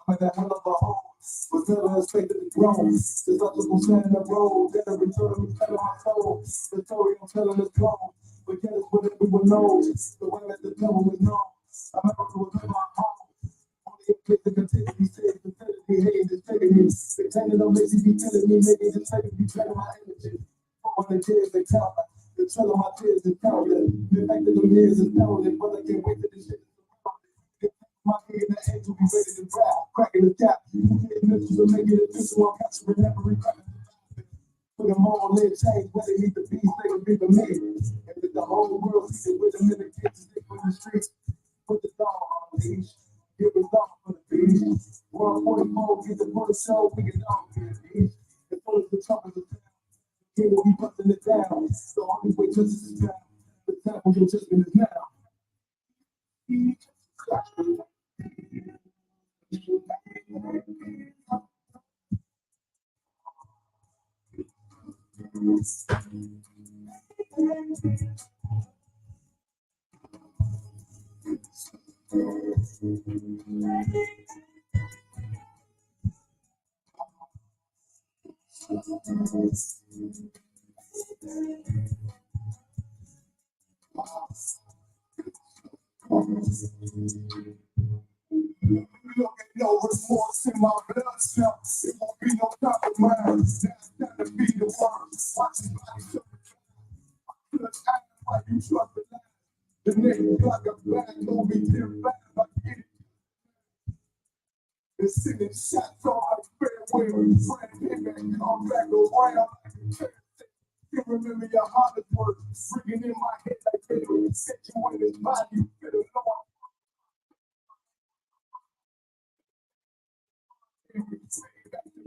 Like a hell of a hole, was never expected to grow. Since I was gonna stand in the road, then I returned to tell my soul. The story I'm telling is gone, but yet it's what everyone knows. The way that the devil was known. I remember it was in my home. Only a kid to continue to say, infinity, hate, is taking me. Pretending I'm lazy, be telling me, maybe just taking me, training my energy. But when the kids, they count, they're telling my tears is countless. The fact that the years is countless, but I can't wait till this shit is around. My kid in the angel be ready to rap, cracking the cap. Getting this to make it official, I'm capturing every crack. Put them all in chains, where they need to be, they can be for me. And with the whole world, see it with them in the kitchen, stick on the streets. Put the dog on the leash, give the dog for the beach. 144, get the bullet show, we can all be the beach. As full as the trumpets of town, he will be busting it down. So only way justice is down. The time for your judgment is now. No remorse in my blood cell. It won't be no compromise. That's gotta be the word. Watching body show the time like you trust the land. The nigga got a bag, don't be too bad like it. The city shots on like farewell. Friend him and come back around. You remember your hardest work. Bringing in my head like hell. Set you in his body, you better know I'm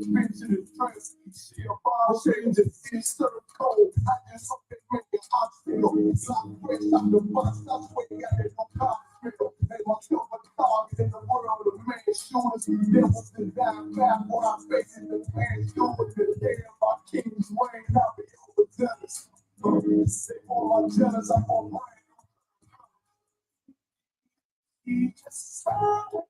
mention it first. See a bar changes, it's so cold. I just hope they make it hospital. Lock fresh out the bus, that's where you got it from hospital. And my silver target in the world of man shooters. Devils that die back while I'm facing the man shooters. The day of my king's reign, I'll be overzealous. They all are jealous, I'm gonna bring. He just saw it.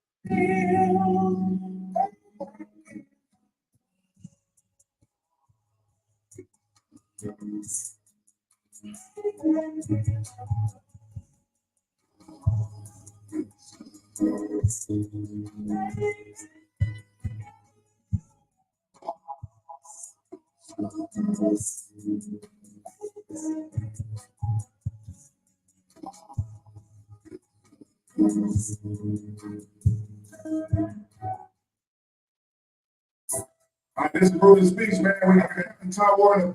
This is Bruce's speech, man. We got an entire war in the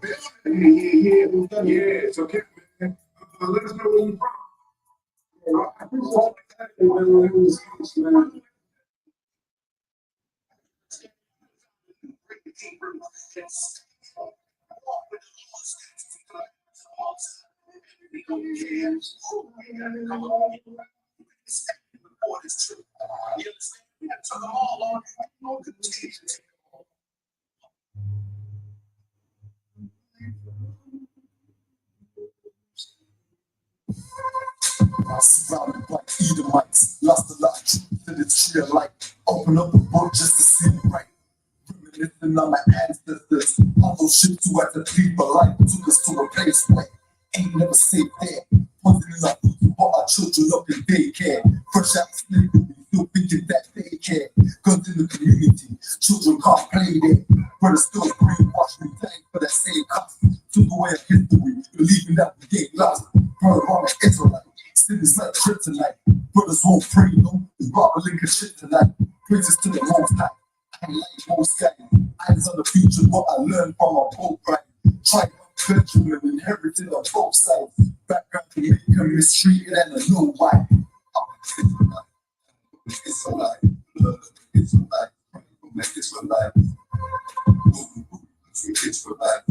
building. Yeah. So, Kevin, man, let us know where you're from. I appreciate that. It was man. I surrounded by Edomites, lost a lot of truth in the tree of light. Open up a book just to see it right. Reminiscing on my ancestors, all those ships who had to leave for life took us to a place where ain't never safe there. Poisoning our food for our children up in daycare. Fresh out of slavery, still thinking that they care. Guns in the community, Children can't play there. Brothers still brainwash me, paying for that same cost. Took away a history, believing that we get lost. Brother on the Israelite, still is like kryptonite. Brothers won't pray, no, it's Robert Lincoln shit tonight. Praises to the most high, I ain't like most guys. Eyes on the future, what I learned from my boat ride. Tried Benjamin inherited on both sides. Background to make him mistreated and I know why. It's a lie, it's a lie, it's a lie. It's for life.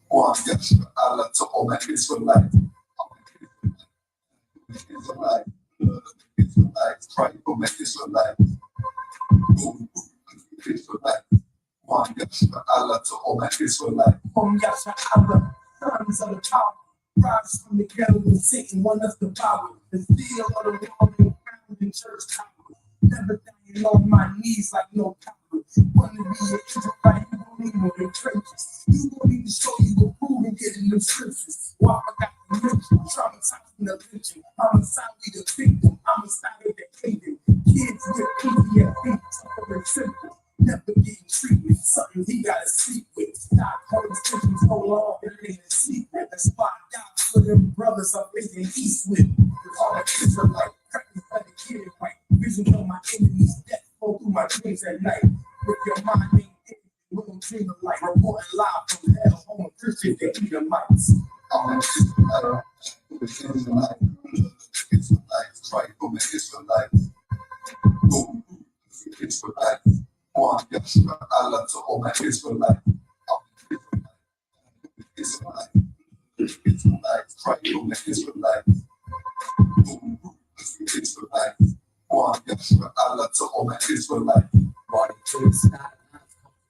One Yeshua, Allah to all my kids for life. It's a life. It's a life. Try to make this for life. It's for life. One Yeshua, Allah to all my kids for life. From Yasha Allah, sons of the power. Rise from the ghetto and Satan, one of the power. The feel of the world and found in church tower. Never dying on my knees like no power. Want to be an Israelite, you don't need more than trenches. You don't need to show you a proof and get in them scriptures. Well, I got the mention, traumatizing the lynching. I'm a side the victim, I'm a side of the hating. Kids with PTSD, tougher and simple. Never getting treatment, something he gotta sleep with. Not home decisions so long, it ain't a secret. That's why I got for them brothers I'm making peace with. All the Israelite, practice better get it right. Vision of my enemies, death go through my dreams at night. With your mind ain't anything, we don't dream of life. Reporting live from hell, home of Christian, they eat the mics. I'm it's a life. It's a life. Try to make this for life. It's for life. One Yeshua, Allah to all my kids for life. It's a life. It's a life. Try to make this for life. It's for life. One Yeshua, Allah to all my kids for life. Body to the sidelines,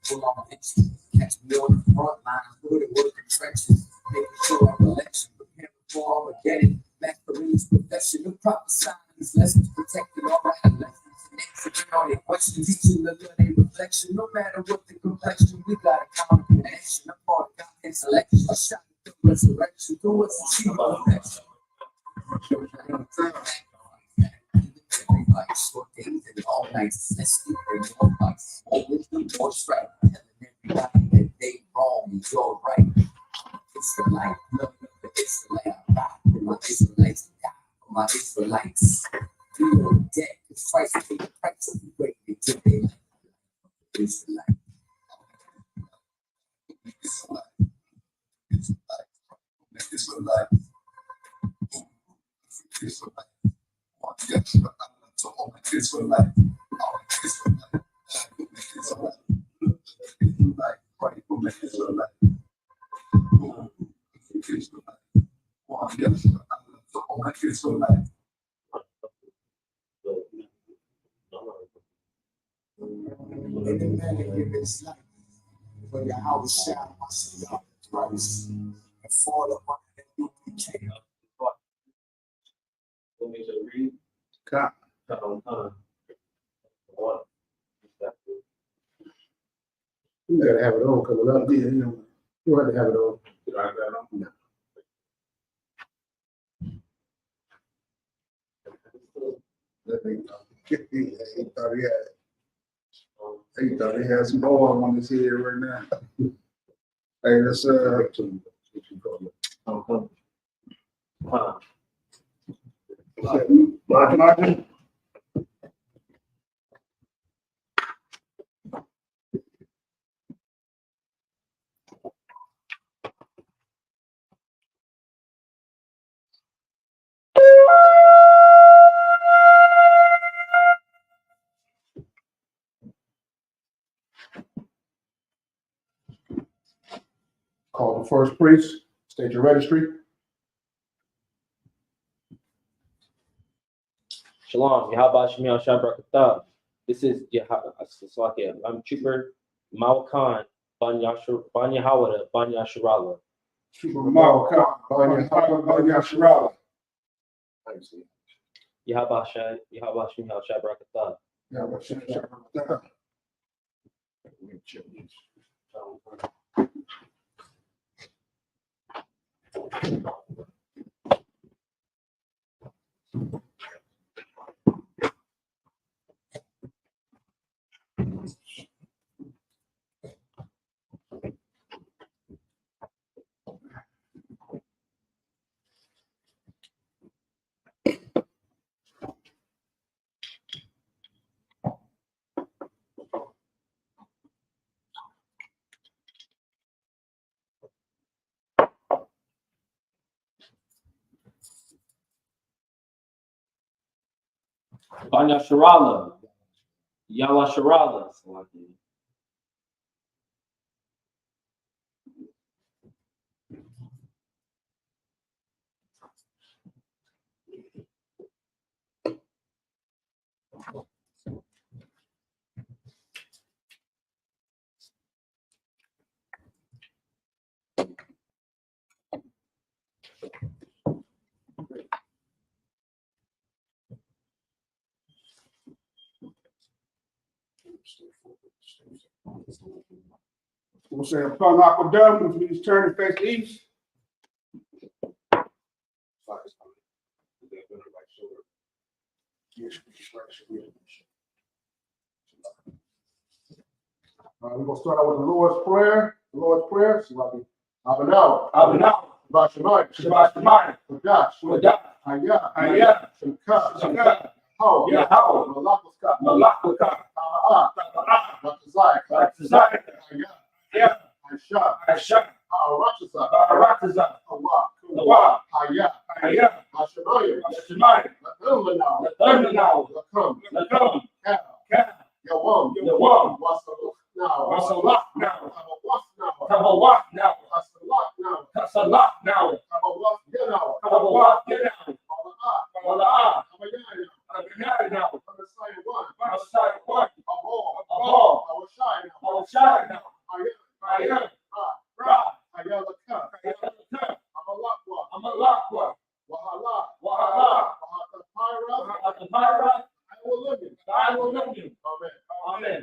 full on inches. Catch me on the front lines, do the work in trenches. Making sure I'm election, preparing for Armageddon. Masquerade's profession of prophesying these lessons, protecting all my lessons. And answering all their questions, teaching the good a reflection. No matter what the complexion, we got a common connection. A part of God's selection, a shot at the resurrection. Through us, achieving perfection. Everybody short days and all nights. Let's sleep in more lights. More wisdom, more strife. Telling everybody that they wrong and you're right. It's the light, love the Israelite. I ride for my Israelites, die for my Israelites. We on deck, because Christ paid the price of the way they took their life. Israelite. It's a life. It's a life. It's a life. It's a life. One Yeshua, Allah to all my kids for life. It's for life. It's a life. It's a life. Try to make this for life. It's for life. One Yeshua, Allah to all my kids for life. Let the man give his life for your house shine. I see y'all Christ and fall upon the new king. Cal. You gotta have it on coming up. Yeah, you have to have it on. I got it on. No. He thought he had some oil on his head right now. Hey, that's Martin. Call the first priest, state your registry. Shalom, Yahaba Shemiel Shabrakatah. This is I'm Trooper Mao Khan, Banya Hawada, Banya Shirala. Trooper Mao Khan, Banya Shirala. Yahaba Shemiel Shabrakatah. Banya Sharala. Yala Sharala. Salakia. We'll say a plum aquadum, which means turn and face east. We're gonna start out with the Lord's Prayer. The Lord's Prayer. Abinau. Shabbat Shemayim. Wadash. Hayah. Shemka. Yahweh. Malakaka. Batazai. Aisha. Arataza. Hawa. Hayah. Hashemayim. Lathundanau. Lakum. Cal. Yawam. Wasalak now. Kabawak now. Kasalak now. Kabawak now. Malaa. Abinai now. Messiah one. Abol. Awashai now. Ayah. Ra. Amalakwa. Wahala. Wahatapira. I will love you. Amen.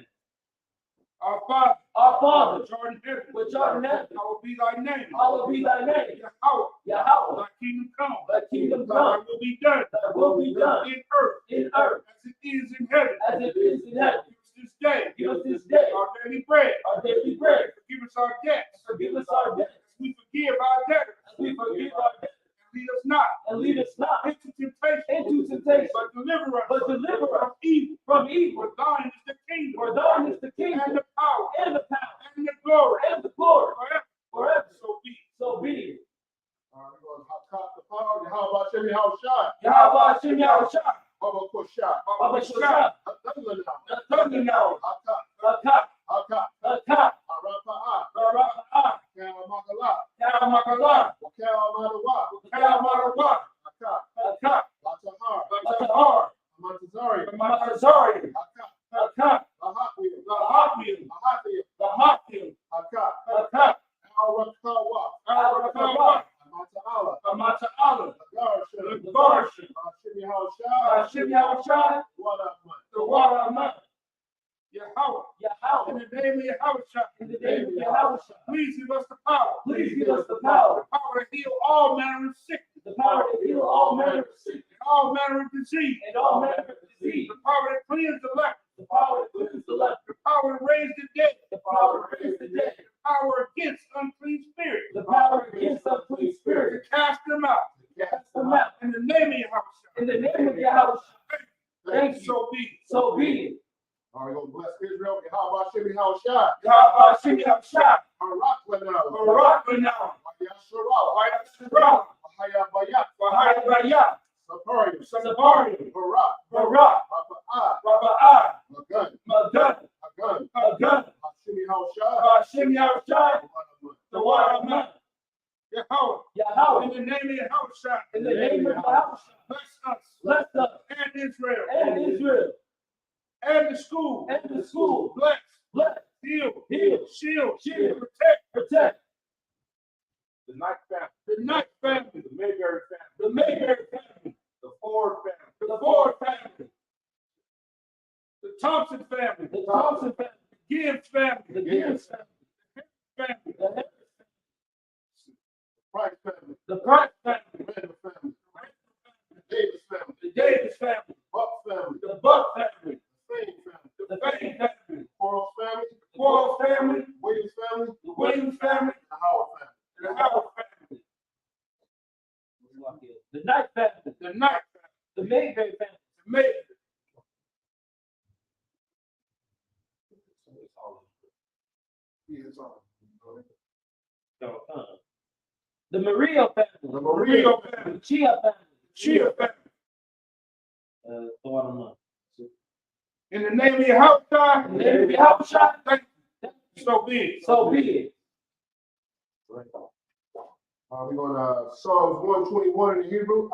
Our Father, which art in heaven, hallowed be thy name. Yahweh, thy kingdom come. Thy will be done. In earth, as it is in heaven. Give us this day our daily bread. Forgive us our debts. As we forgive our debtors. And lead us not into temptation, but deliver us from evil. For thine is the kingdom, and the power, and the glory, forever. So be it. All right, we're going to top the power. How about Shimmy Haushai? Baba Koshai. Thundanau. Haka. Arapa'ah. Cal Makalah. Cal Madawa. Haka. Latahar. Amatazari. Haka. Lahathil. Haka. Al-Rakawa. Amata'ala. Garshan. Shimmy Haushai. The water of mouth. Yahweh. In the name of Yahweh. Please give us the power. The power to heal all manner of sickness. And all manner of disease. The power to cleanse the leper. The power to raise the dead. The power against unclean spirits. To cast them out. In the name of Yahweh. Thank you. So be it. All right, we're going to bless Israel. How about Shimmy Haushai? Barakla now. Hayah. Saparium. Barak. Rapa'ah. Magun. Shimmy Haushai. The water of mouth. Yahweh. In the name of Yahweh. Bless us. And Israel. And the school. Bless. Heal. Shield. Protect. The Knight family. The Mayberry family. The Ford family. The Thompson family. The Gibbs family. The family. The Price family. The Davis family. The Buck family. The Bain family. Quarles family. The Williams family. The Howard family. The Knight family. The Mayberry family. The Murillo family. The Chia family. throw them up. In the name of your house, God. In the name of your house, God. Thank you. So be it. So be it. We're going to Psalms 121 in the Hebrew.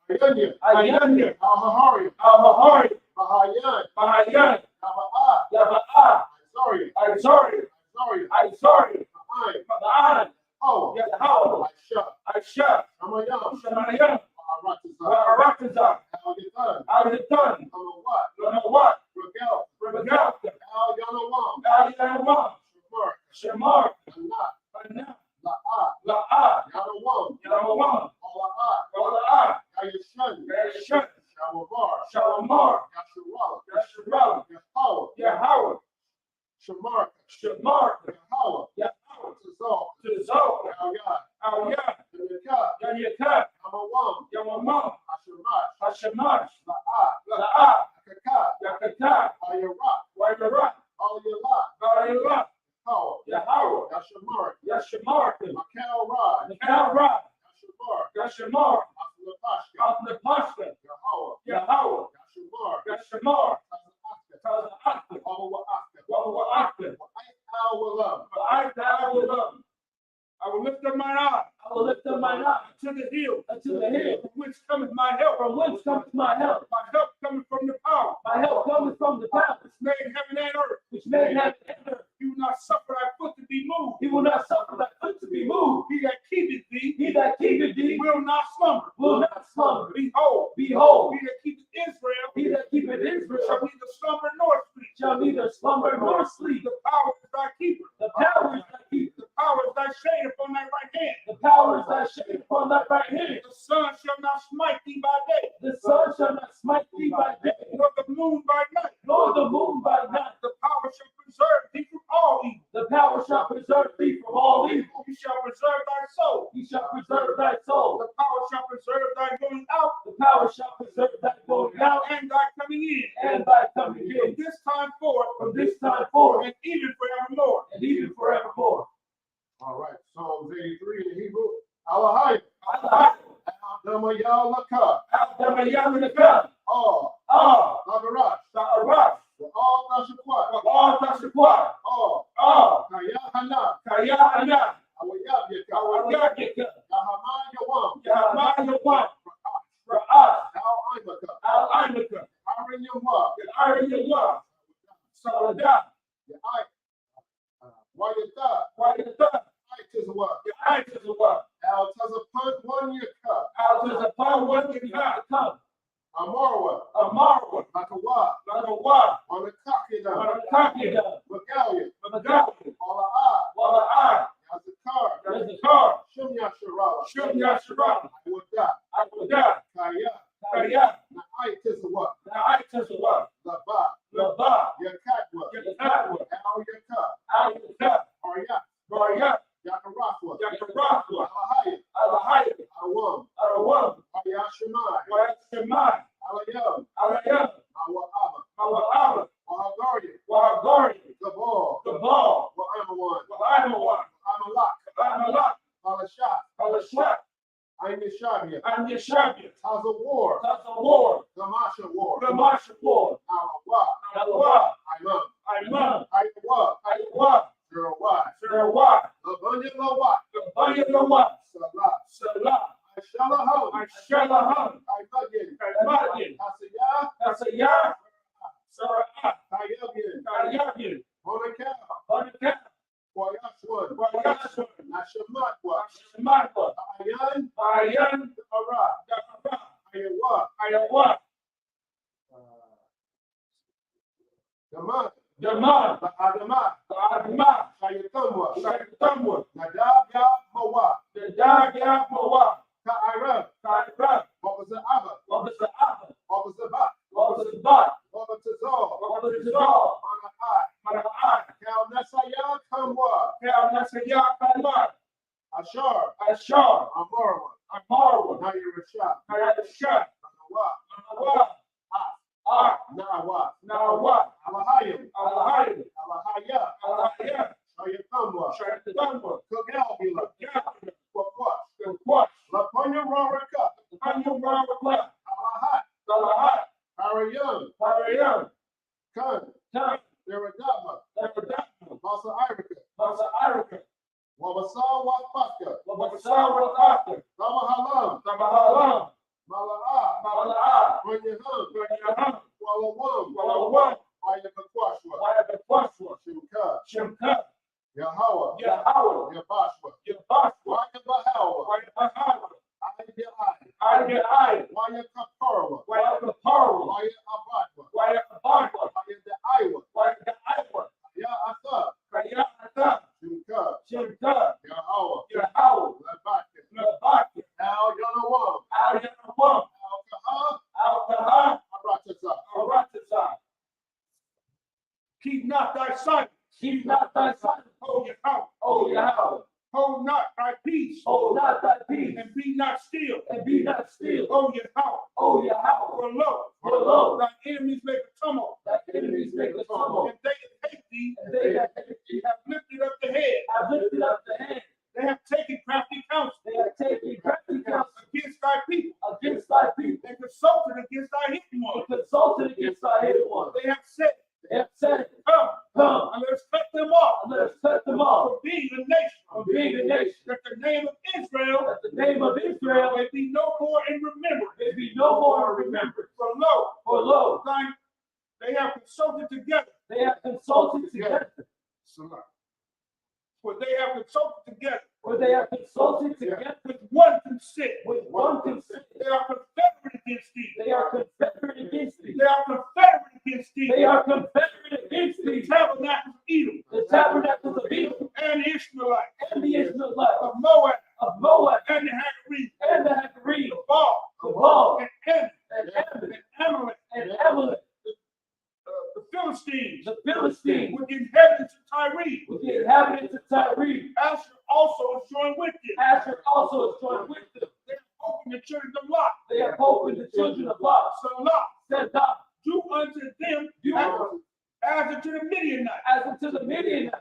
Ayanya, Ayanya. Al-Hahari, Al-Hahari. Mahayan, Mahayan. Yaba'ah, Yaba'ah. Isari, Isari. Isari. Ma'an. Oh, Yahweh. Aisha. Shamayam, Shamayam. Aratazah, Aratazah. Al-Yatan, Al-Yatan. Amawat, Lamawat. Ragal, Regal. Al-Yanawam, Al-Yanawam. Shamar, Shamar. Anat, Anat. La'ah, La'ah. Yanawam, Yanawam. Ola'ah, Wala'ah. Yayashan, Yashan. Shawabar, Shalamar. Yasharal, Yasharal. Yahweh, Yahweh. Shamar, Shamar. Yahweh, Yahweh. Tazal, Tazal. Al-Yad, Al-Yad. Yamika, Yanyakat. Amawam, Yamamam. Ashamash, Hashamash. La'ah, La'ah. Akakah, Yakata. Ayarak, Waimarat. Al-Yalah, Ba'alah. Yahweh, Yahweh. Yashamar, Yashamar. Makel Rad, Nakalra. Yashamar, Yashamar. Aslapashka, Atnapashka. Yahweh, Yahweh. Yashamar, Yashamar. Tazakka, Taza'akta. Awa'akta, Wa'akta. Awalam, I will lift up my eye. I will lift up mine eye To the hill. unto the hill. From whence cometh my help? From whence cometh my help? My help coming from the power. My help cometh from the power Which made heaven and earth. which made heaven and earth. You will not suffer thy foot to be moved. He will not suffer thy foot to be moved. He that keepeth thee. He that keepeth thee Will not slumber. will not slumber. Behold. Behold, He that keepeth Israel. he that keepeth Israel Shall neither slumber nor sleep. shall neither slumber nor sleep. The power is thy keeper. The power is thy keeper. The power is thy shade upon thy right hand. The power is thy shade upon thy right hand. The sun shall not smite thee by day. The sun shall not smite thee by day, Nor the moon by night. nor the moon by night. The power shall preserve thee from all evil. The power shall preserve thee from all evil. He shall preserve thy soul. He shall preserve thy soul. The power shall preserve thy going out The power shall preserve thy going out and thy coming in. and thy coming From in. this time forth From this time forth and even forevermore. and even forevermore. all right, Psalms 83 in the Hebrew, Alahai, Allah, Al-Damayalaka, Al-Damayalaka. Oh, Ah. Lagarat, Sa'arat. all Nashakwat, Wa'al Tashakwa. Oh, Ah. Kayahana, Kaya'ana. Awayabyaka, Awagagika. Yahamayawam, Yahamayawan. Ra'ah. Al-Imaka, Al-Imaka. Arinyamwa, Al-Ariyawa. Saladah. Wayata, Wa'yata. Itizwa, Ya'aytazawa. Al-Tazapun, one Yaka, Al-Tazapah. One Yaka. come. Amarwa, Amarwa. Lakawa, Lagawa. Wanakakina, Wanakakida. Magalia, Magawi. Ala'a, Wala'ah. Yazakar, Yazakar. Shumya Sharala, Shum Yashara. Wada, Abudah. Kaya, Kaya. Na'itizwa, Na'aytazawa. Laba, Laba. Yakatwa, Yakatwa. Al-Yaka, Al-Yaka. Arya, Barya. Yakarafwa, Yakarafwa. Alahaya, Alahaya. Awam, Arawam. Ayashimai, Wa'ashemai. Alayam, Alayam. Awa'aba, Mawa'aba. Wahagari, Wahagari. Gabal, Gabal. Wa'amawan, Wa'amawan. Amalak, Amalak. Alashat, Alashak. Aynishabia, And Yeshabia. Taza War, Taza War. Gamasha War, Gamasha War. Alawa, Alawa. Imam, Imam. Ayawa, Ayawa. Zerawai, Sarawat. Labunya Lawat, Gabayalawa. Salah, Salah. Ashalaham, Ashalaham. Aibagin, Kaibagin. Asaya, Asaya. Sara'at. Kayabin, Kayabin. Monaka, Baraka. Wayashwan, Wayashwan. Nashamatwa, Ashamatwa. Ayan, Ayan. Ara, Yakara. Ayawa, Ayawa. Gaman, Jaman. Adama, Adama. Shayatamwa, Shakatamwa. Nadab Ya Mawa, The Dagya Mawa. Ka'aram, Kaira. what was the Abba, What was the Abba? what was the Bat, What was the Bat? what was the Zor, What was the Zal? Manahai, Mana'at. Cal Nasaya Kamwa, Kel Nasaya Kalmar. Ashar, Ashar. Amarwa, Amarwa. Nayirashah, Nayashat. Nawa, Manawa. Ah. Nawa, Nawa. Alahayim, Alahayim. Alahaya, Alahayim. Shayatamwa, Shakatamwa. Kagalbula, Gabila. Kwakwash, The Quash. Laponya Roraka, Anu Barakla. Sawa After, Ramahalam, Samahalam, Mala'a, Mala'a, Ranyaham, Ranyaham, Walawam, Walawam, Wayabakwashwa, Wayabakwashwa, Shimka, Shemka, Yahweh, Yahweh, Yabashwa, Yabashwa, Wayabahawa, Wayabahawa, Ayai, Ayai, Wayakaparwa, Wayabaparwa, Wayabadwa, Wayabarwa, Wayadaiwa, Wayagaiwa, Ya'atha, Kayata, Shimka, Shemka, Yahweh, Yahweh, Labaka, Labaki, Al Yanawam, Al-Yanawam, Al-Kaha, Al-Kaha, Aratata. Aratazah. Keep not thy silence. Keep not thy silence, Hold your house. O Yahweh. Hold not thy peace. Hold not thy peace, And be not still. and be not still, Hold your house. O Yahweh. For lo, For lo, thy enemies make a tumult. thy enemies make a tumult, And they that hate thee and they that hate thee have lifted up the head. have lifted up the hand. They have taken crafty counsel They have taken crafty counsel against thy people. against thy people, And consulted against thy hidden and one. consulted against thy hidden one. They have said, They have said, come, come, and let us cut them off. and let us cut them off From being a nation. from being a nation, That the name of Israel that the name of Israel may be no more in remembrance. may be no more remembered. For lo, For lo, they have consulted together. they have consulted together, For they have consulted together for they have consulted together with one consent. with one consent. They are confederate against thee. They are confederate against thee. They are confederate against thee. They are confederate against The thee. tabernacles of Edom The tabernacles of Edom and the Ishmaelites and the Israelites of Moab of Moab and the Hagarenes, and the Hagarenes, the Baal the Baal and Ammon and Ammon and Amalek, and Amalek, the Philistines the Philistines, with the inhabitants of Tyre. with the inhabitants of Tyre. Asher also is joined with them. Asher also is joined with them. They have opened the children of Lot. They have opened the children of Lot. So Lot, Said not, do unto them do as unto the Midianites, as unto the Midianites,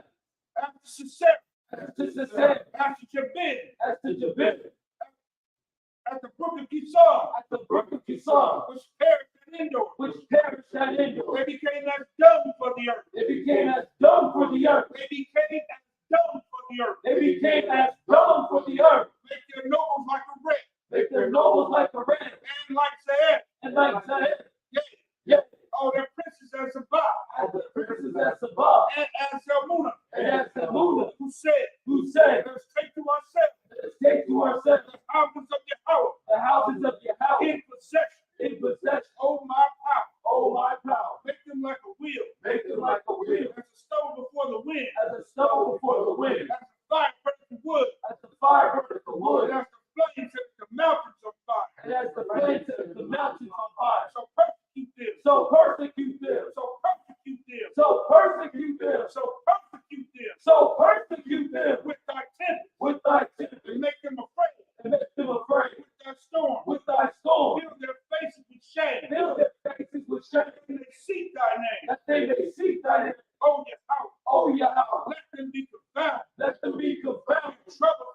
as to Sisera, as to Sisera, as to Jabin, as to Jabin, at the brook of Kishon, at the brook of Kishon, which perished at Endor. which perished at Endor. They became as dung for the earth. They became as dung for the earth. They became as dung for the earth. They became as dung for the earth. Make their nobles like a red, Make their nobles like a ram, and like Seir. and like Zaid. Yea, Yea, all their princes as Sabah, as the princes at Sabah, and as Zalmunna, and as Zalmunna, who said, who said, let us take to ourselves let us take to ourselves the houses of Yahweh the houses of Yahweh in possession. in possession. Oh, my power. Oh, my power. Make them like a wheel, Make them like a wheel, as a stone before the wind, as a stone before the wind, as a fire burns the wood, as the fire burns the and wood, as the flames set the mountains on fire. and as the flames set the mountains on fire. So persecute them. So persecute them. So persecute them. So persecute them. So persecute them So persecute them with thy temper, with thy temper, and make them afraid and make them afraid with thy storm. with thy storm. Fill their faces with shame, Fill their faces with shame, and they seek thy name. that they may seek thy name. Oh, Yahweh, Oh, Yahweh, let them be confounded, let them be confounded, trouble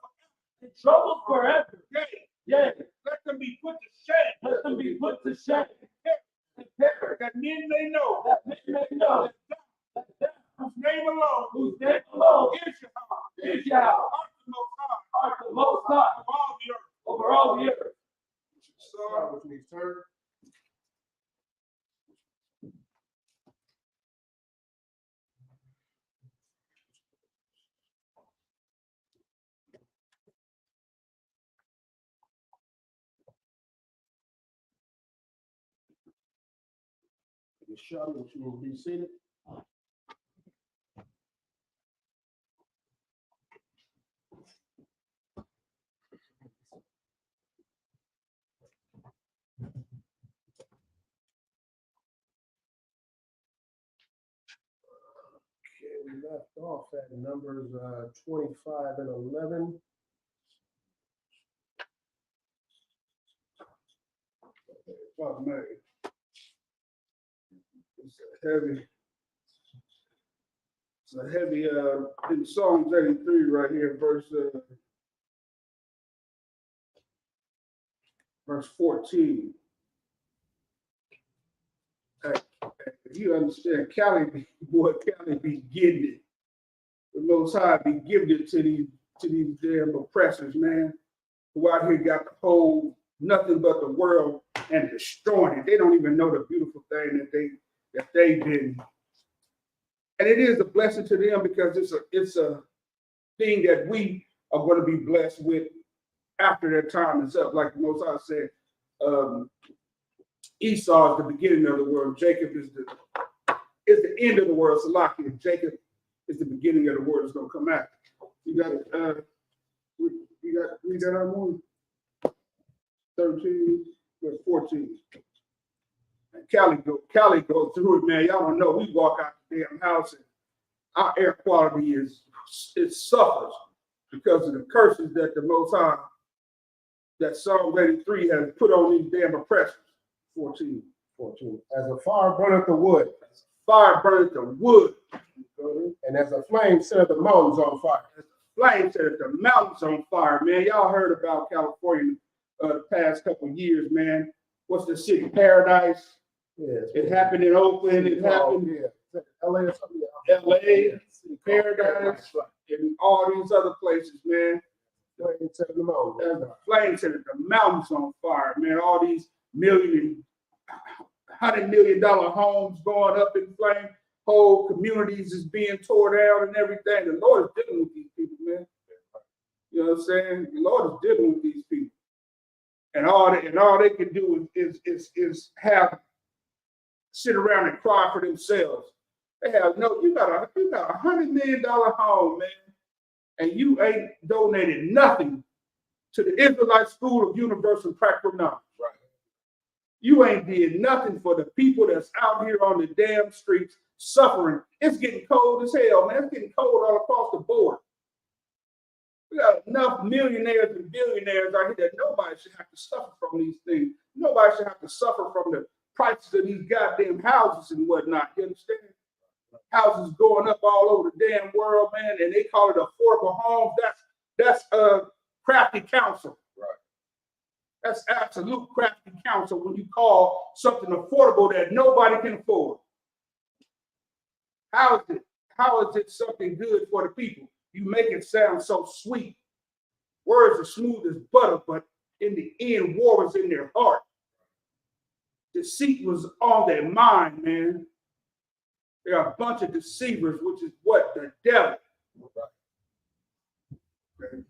in trouble forever. yea, Yea, let them be put to shame, let them be put to shame and perish, that men may know that men may know that thou, whose name alone whose name alone is Yahweh, is Yahweh, art the most high art the most high of all the earth. over all the earth. Start with me, turn. The shuttle will be seated. Okay, we left off at numbers 25 and 11. Father Mary. It's a heavy in Psalms 83 right here, verse 14. You understand, Cali be getting it. The Most High be giving it to these damn oppressors, man. who out here got the whole nothing but the world and destroying it. They don't even know the beautiful thing that they've been. And it is a blessing to them because it's a thing that we are going to be blessed with after their time is up. Like the Most High said, Esau is the beginning of the world. Jacob is the end of the world. Salakia. Jacob is the beginning of the world that's going to come after. You got read that out more. 13, 14. And Cali go through it, man. Y'all don't know. We walk out the damn house and our air quality it suffers because of the curses that the Most High, that Psalm 83 has put on these damn oppressors. 14. As a fire burneth the wood. Fire burneth the wood. And as a flame set the mountains on fire. Flame set the mountains on fire, man. Y'all heard about California the past couple of years, man. What's the city? Paradise. Yeah, It happened in Oakland. It happened in LA or something. LA, Paradise, and all these other places, man. Flame set the mountains. Flame set the mountains on fire, man. All these $100 million homes going up in flame. Whole communities is being torn down and everything. The Lord is dealing with these people, man. You know what I'm saying? The Lord is dealing with these people, and all they can do is have sit around and cry for themselves. They have you got a $100 million home, man, and you ain't donated nothing to the Israelite School of Universal Practical Knowledge. Right. You ain't did nothing for the people that's out here on the damn streets suffering. It's getting cold as hell, man. It's getting cold all across the board. We got enough millionaires and billionaires out here that nobody should have to suffer from these things. Nobody should have to suffer from the prices of these goddamn houses and whatnot. You understand? Houses going up all over the damn world, man, and they call it affordable homes. That's crafty counsel. Right. That's absolute crafty counsel when you call something affordable that nobody can afford. How is it something good for the people? You make it sound so sweet. Words are smooth as butter, but in the end, war was in their heart. Deceit was on their mind, man. There are a bunch of deceivers, which is what? The devil. Okay.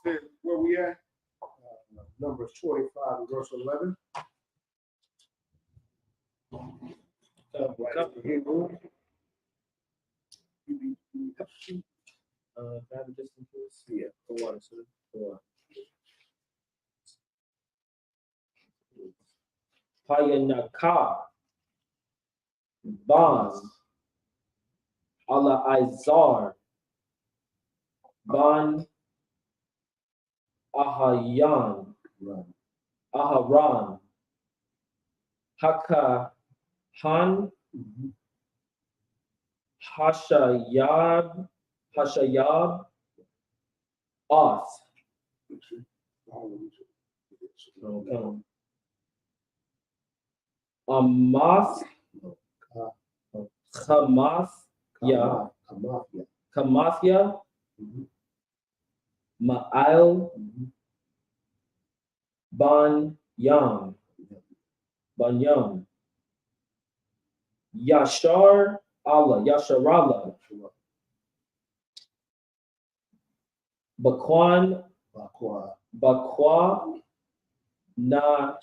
That's where we at? Numbers 25 and verse 11. Yeah, the water, so Payanaka Ban Allah Izar Ban Ahayan Aharan Haka Han Hashayab Oth. Okay. Amath Kamathya Ma'al Banyam Yasharallah Bakwa na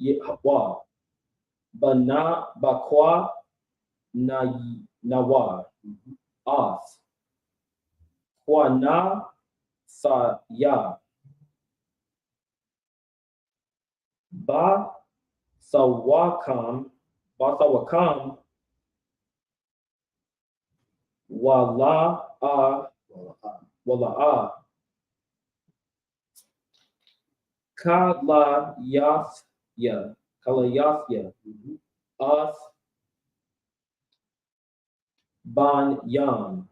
Yahwa Bana Bakwa na Nawar Oth Kwana Saya Basawakam Wala'a Kalayafya Oth Banyam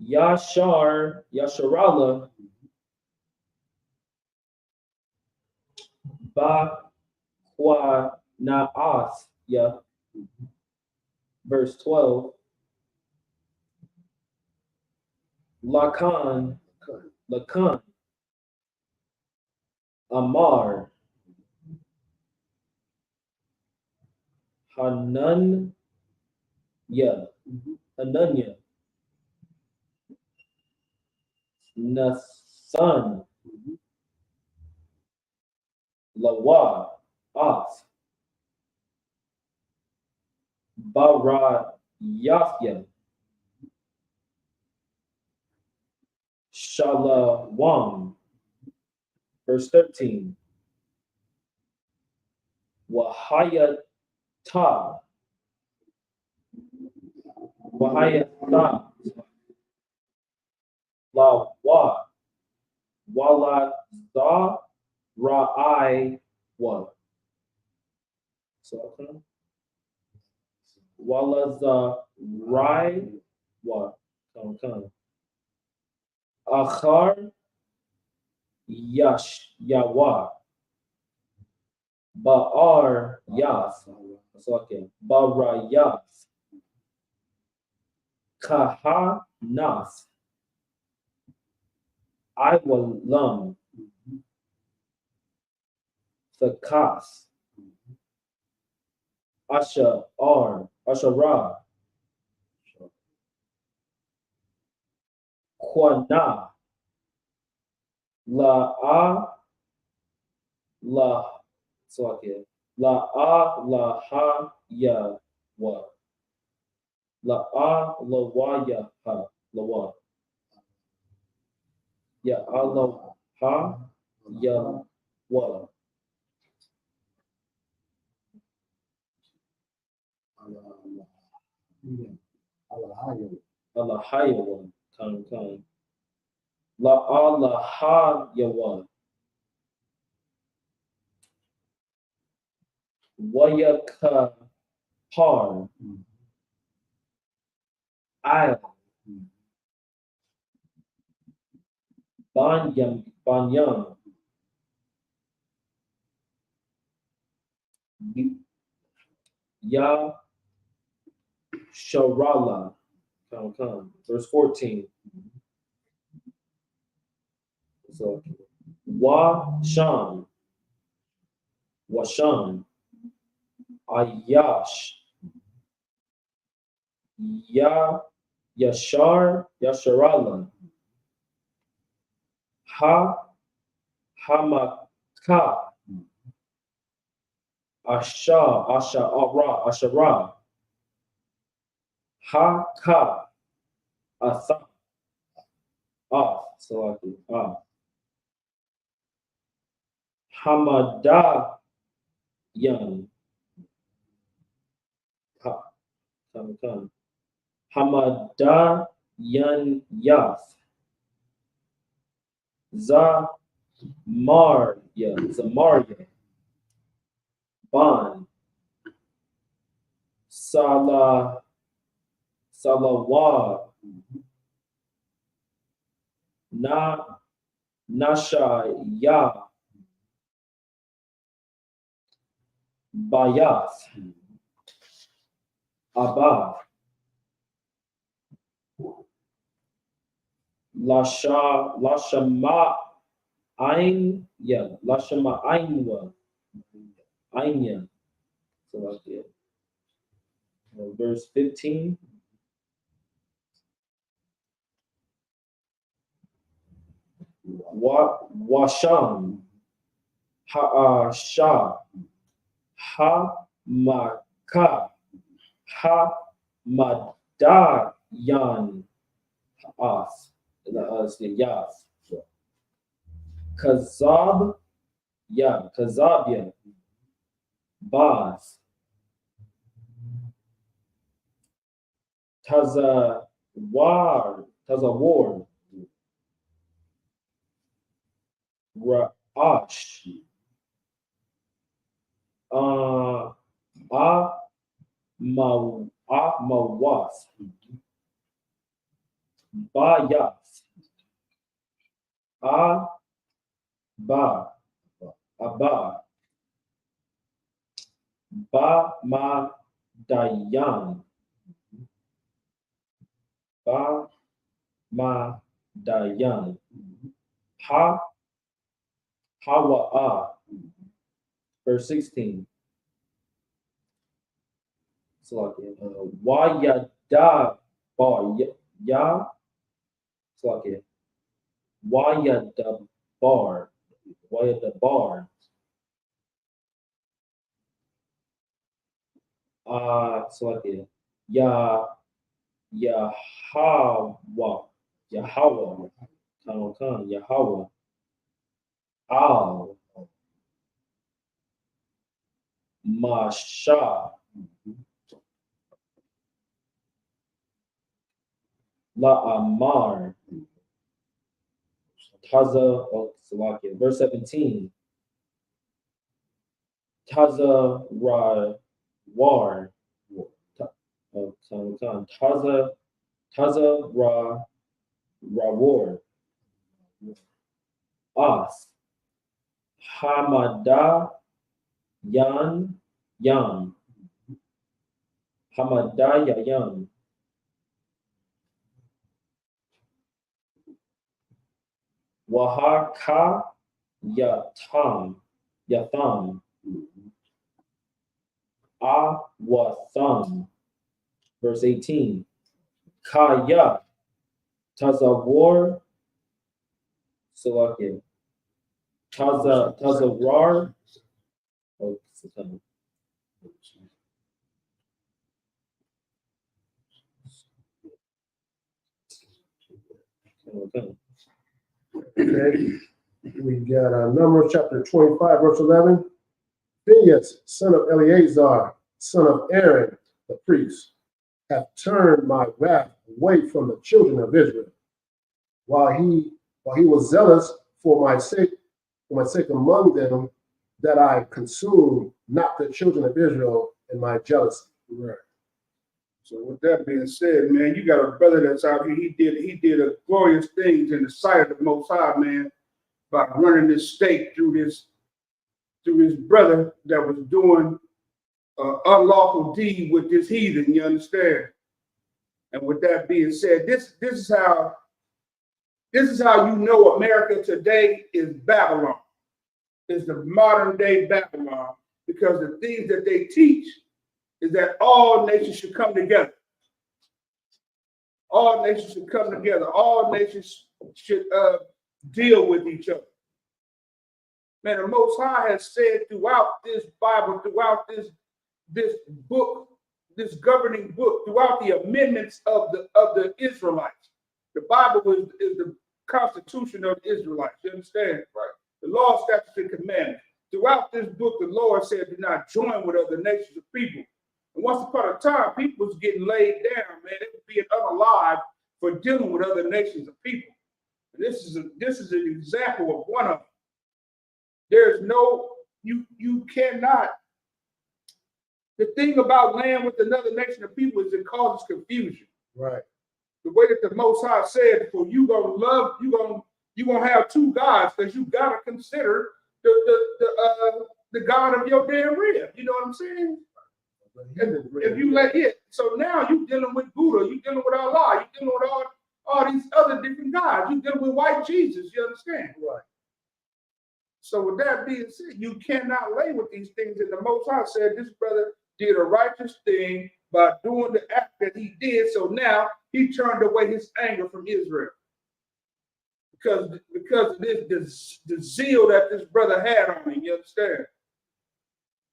Yasharallah Bakwa Na'ath verse 12 Lakan, Lakan, Amar, Hananya, Hananya, Nathan, Lawa, Af, Bara, Yahya, Shalawam, verse 13, Wahayata, Wahayata, La wa, wala za, ra'ai wa. So, okay. Wala za, rai wa. Okay. Akhar, yash, yawa. Ba'ar, yaf. So, okay. Bara, yaf. Kaha, naf. I will lum. Thakas. Asha, ar. Ashara. Kwana. La la so okay. La ha ya wa. La wa ya ha la wa. Ya la ha ya wa. Allah ha ya wa. Kan. La ha ya wa. Wa ya ka har. I banyam ya sharala. Kan. Verse 14. So Washam, Ayash, Yasharala, Hamaka, Ashara, Haka, Atha, Salaki, Hamadayan, Come. Hamadayan Yaf, Zamaria, Ban, Salawa, Nasha Ya, Bayath, Abba, Lashama Lashama Ainwa, so like it. Verse 15. Washam, Ha'asha, Ha-maka, Ha-madayan, As, Yaf, Kazab, Kazabya, Baz, Tazawar, Ra'ash, Mawaf, Bayaf, Ba, Abba, Ba Dayan, Ba dayan. Hawa'a. Verse 16. Slakia. Wayada bar ya. Slakia. Wayada bar. Slakia. Yahweh. Yahweh. Al. Masha. La Amar. Taza. Salakia. Verse 17. Taza War. Taza Rawar. As. Hamada Yan. Hamada Yan. Wahaka Yatham. Awatham. Verse 18. Kaya Tazawar. Salakia. Tazawar. Oh, Okay. We got Numbers chapter 25, verse 11. Phinehas, son of Eleazar, son of Aaron, the priest, hath turned my wrath away from the children of Israel, while he was zealous for my sake among them, that I consumed not the children of Israel in my jealousy. Right. So with that being said, man, you got a brother that's out here. He did a glorious things in the sight of the Most High, man, by running this stake through his brother that was doing unlawful deed with this heathen. You understand? And with that being said, this is how you know America today is Babylon. Is the modern day Babylon, because the things that they teach is that all nations should come together. All nations should come together. All nations should deal with each other. Man, the Most High has said throughout this Bible, throughout this book, this governing book, throughout the amendments of the Israelites. The Bible is the constitution of the Israelites. You understand? Right. The law, statutes, and commandments. Throughout this book, the Lord said, do not join with other nations of people. And once upon a time, people was getting laid down, man. They were being unalive for dealing with other nations of people. And this is an example of one of them. There's no, you cannot. The thing about land with another nation of people is it causes confusion. Right. The way that the Most High said, for you gonna have two gods, because you gotta consider the God of your damn rib. You know what I'm saying? If you let it, so now you're dealing with Buddha, you're dealing with Allah, you're dealing with all these other different gods, you're dealing with white Jesus. You understand? Right. So with that being said, you cannot lay with these things. And the Most High said this brother did a righteous thing by doing the act that he did. So now he turned away his anger from Israel. Because of this the zeal that this brother had on him. You understand?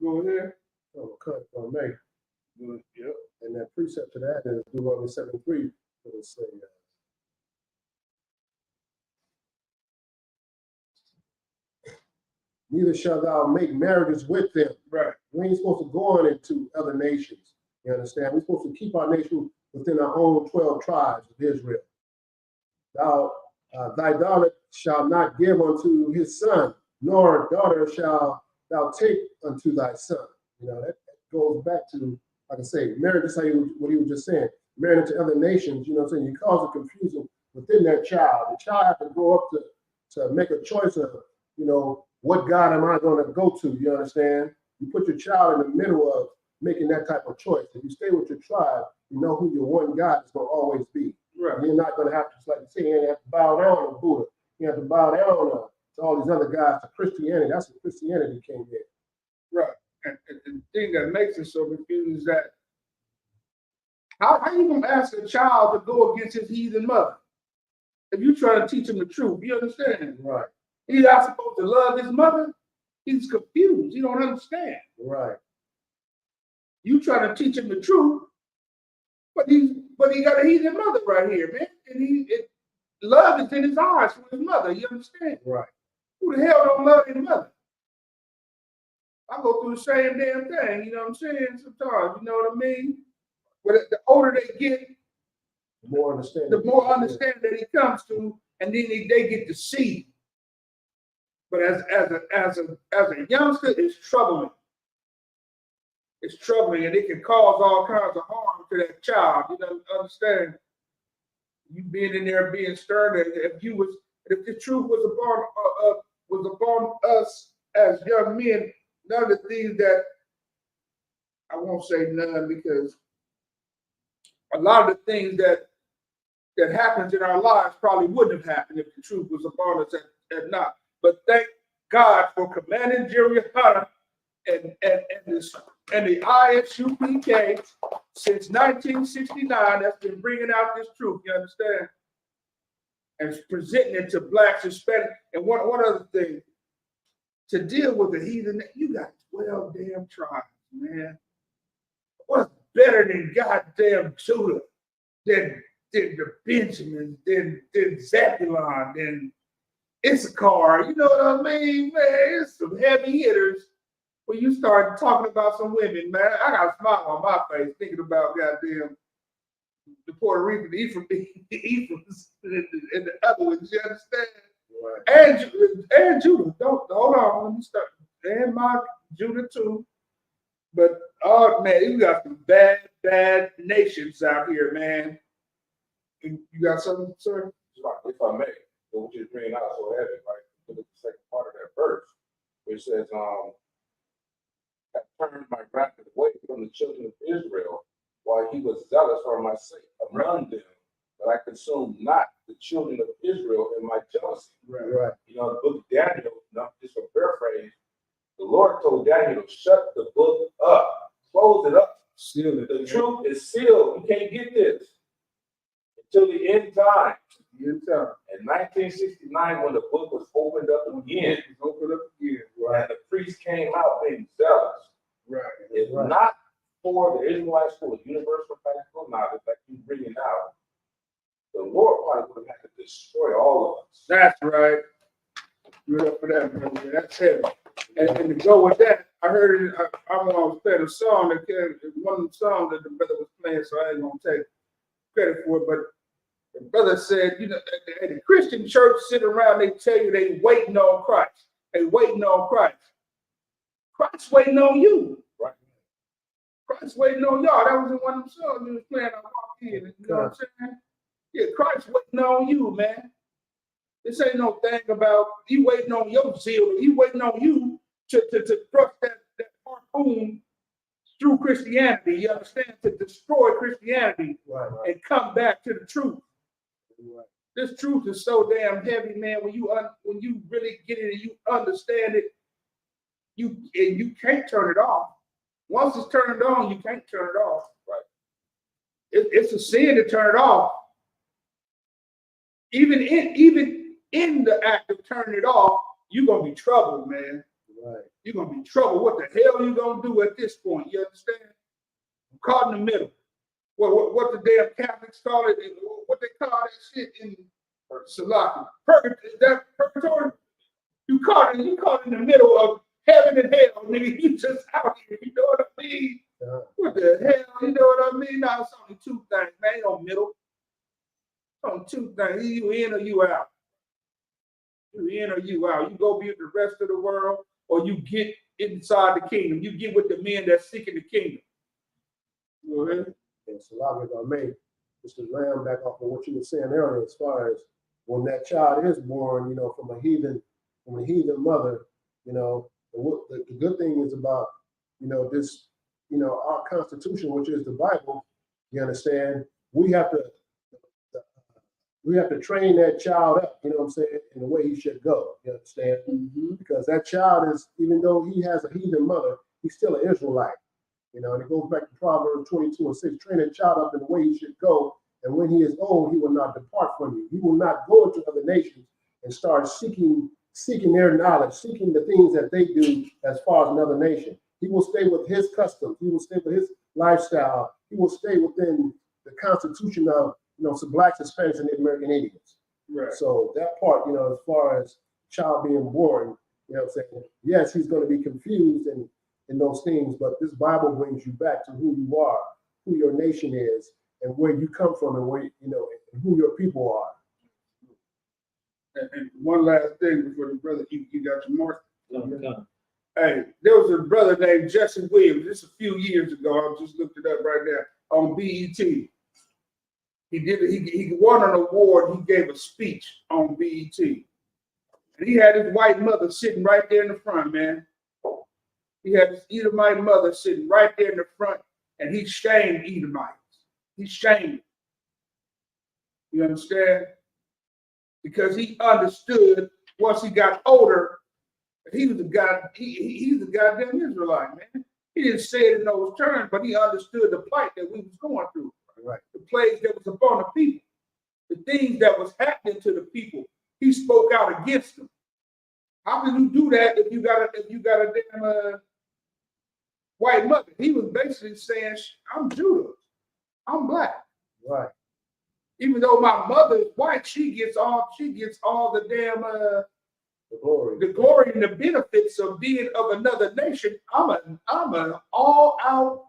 Go ahead. Oh, cut on me. Good. Yep. And that precept to that is Deuteronomy 7:3. It'll say, neither shalt thou make marriages with them. Right. We ain't supposed to go on into other nations. You understand? We're supposed to keep our nation within our own 12 tribes of Israel. Thy daughter shall not give unto his son, nor daughter shall thou take unto thy son. You know, that goes back to, like I say, marriage is what he was just saying. Married into other nations, you know what I'm saying? You cause a confusion within that child. The child has to grow up to make a choice of, you know, what God am I going to go to? You understand? You put your child in the middle of making that type of choice. If you stay with your tribe, you know who your one God is going to always be. Right. You're not going to have to, like you say, you have to bow down to Buddha. You have to bow down to all these other guys, to Christianity. That's when Christianity came in. Right. And the thing that makes it so confusing is that how you gonna ask a child to go against his heathen mother? If you try to teach him the truth, you understand? Right. He's not supposed to love his mother. He's confused. He don't understand. Right. You try to teach him the truth, but he got a heathen mother right here, man. And love is in his eyes for his mother. You understand? Right. Who the hell don't love his mother? I go through the same damn thing. You know what I'm saying? Sometimes, you know what I mean? But the older they get, The more understanding. the more understanding that he comes to, and then they get to see. But as a youngster, it's troubling. It's troubling, and it can cause all kinds of harm to that child. You know, understand? You being in there being stern. If the truth was upon us as young men, none of the things that I won't say none, because a lot of the things that happens in our lives probably wouldn't have happened if the truth was upon us and not. But thank God for commanding Jeremiah and the ISUPK since 1969 that's been bringing out this truth. You understand? And presenting it to blacks, Hispanic, and one other thing. To deal with the heathen, you got 12 damn tribes, man. What's better than goddamn Judah, than the Benjamins, than Zebulon, than Issachar? You know what I mean, man? It's some heavy hitters. When you start talking about some women, man, I got a smile on my face thinking about goddamn the Puerto Rican, the Ephraim's, and the other ones. You understand? Right. And Judah. Don't hold on. Let me start. And my Judah too. But oh man, you got some bad nations out here, man. You got something, sir? If I may, what you're bringing out so heavy, right? Look at the second part of that verse, which says, I turned my wrath away from the children of Israel while he was zealous for my sake among them, that I consumed not the children of Israel in my jealousy. Right. You know, the book of Daniel, just for paraphrase, the Lord told Daniel to shut the book up, close it up. Seal it. The truth is sealed. You can't get this until the end time. In 1969, when the book was opened up again, and the priest came out being zealous. Right. If not for the Israelites for universal practical knowledge like you bringing out, the Lord probably would have had to destroy all of us. That's right. You're up for that, brother. That's heavy. And to go with that, I heard it. I want to play the song that one of the songs that the brother was playing, so I ain't gonna take credit for it. But the brother said, you know, at the Christian church sit around, they tell you they waiting on Christ. They waiting on Christ. Christ waiting on you. Right. Christ waiting on y'all. That was in one of them songs he was playing. I walked in. You know what I'm saying? Yeah, Christ waiting on you, man. This ain't no thing about he waiting on your zeal. He waiting on you to thrust that harpoon through Christianity. You understand? To destroy Christianity and come back to the truth. Right. This truth is so damn heavy, man. When you really get it and you understand it, you can't turn it off. Once it's turned on, you can't turn it off. Right? It's a sin to turn it off. Even in the act of turning it off, you're gonna be troubled, man. Right. You're gonna be troubled. What the hell are you gonna do at this point? You understand? I'm caught in the middle. What the damn Catholics call it? What they call that shit in Salaki? Purgatory. You caught in the middle of heaven and hell, nigga. You just out here. You know what I mean? Yeah. What the hell? You know what I mean? Now it's only two things, man. Ain't no middle. On two things, you in or you out. You in or you out. You go be with the rest of the world, or you get inside the kingdom. You get with the men that's seeking the kingdom. And so, if I may, just to ram back off of what you were saying earlier, as far as when that child is born, you know, from a heathen mother, you know, the good thing is about, you know, this, you know, our Constitution, which is the Bible. You understand? We have to. we have to train that child up, you know what I'm saying, in the way he should go. You understand? Because that child is, even though he has a heathen mother, he's still an Israelite. You know, and it goes back to Proverbs 22:6. Train a child up in the way he should go, and when he is old, he will not depart from you. He will not go into other nations and start seeking their knowledge, seeking the things that they do as far as another nation. He will stay with his customs. He will stay with his lifestyle. He will stay within the constitution of, you know, some blacks, Hispanics, and the American Indians. Right. So that part, you know, as far as child being born, you know what I'm saying? Yes, he's going to be confused and in those things, but this Bible brings you back to who you are, who your nation is, and where you come from, and where, you know, and who your people are. And one last thing before the brother, you got your mark. Okay. Hey, there was a brother named Jesse Williams, just a few years ago. I just looked it up right there on BET. He won an award. He gave a speech on BET. And he had his white mother sitting right there in the front, man. He had his Edomite mother sitting right there in the front, and he shamed Edomites. He shamed them. You understand? Because he understood once he got older, he was a guy, he's a goddamn Israelite, man. He didn't say it in those terms, but he understood the plight that we was going through. Right. The plagues that was upon the people, the things that was happening to the people. He spoke out against them. How can you do that if you got a damn white mother? He was basically saying, I'm Judah, I'm black. Right. Even though my mother is white, she gets all the damn the glory and the benefits of being of another nation. I'm an all out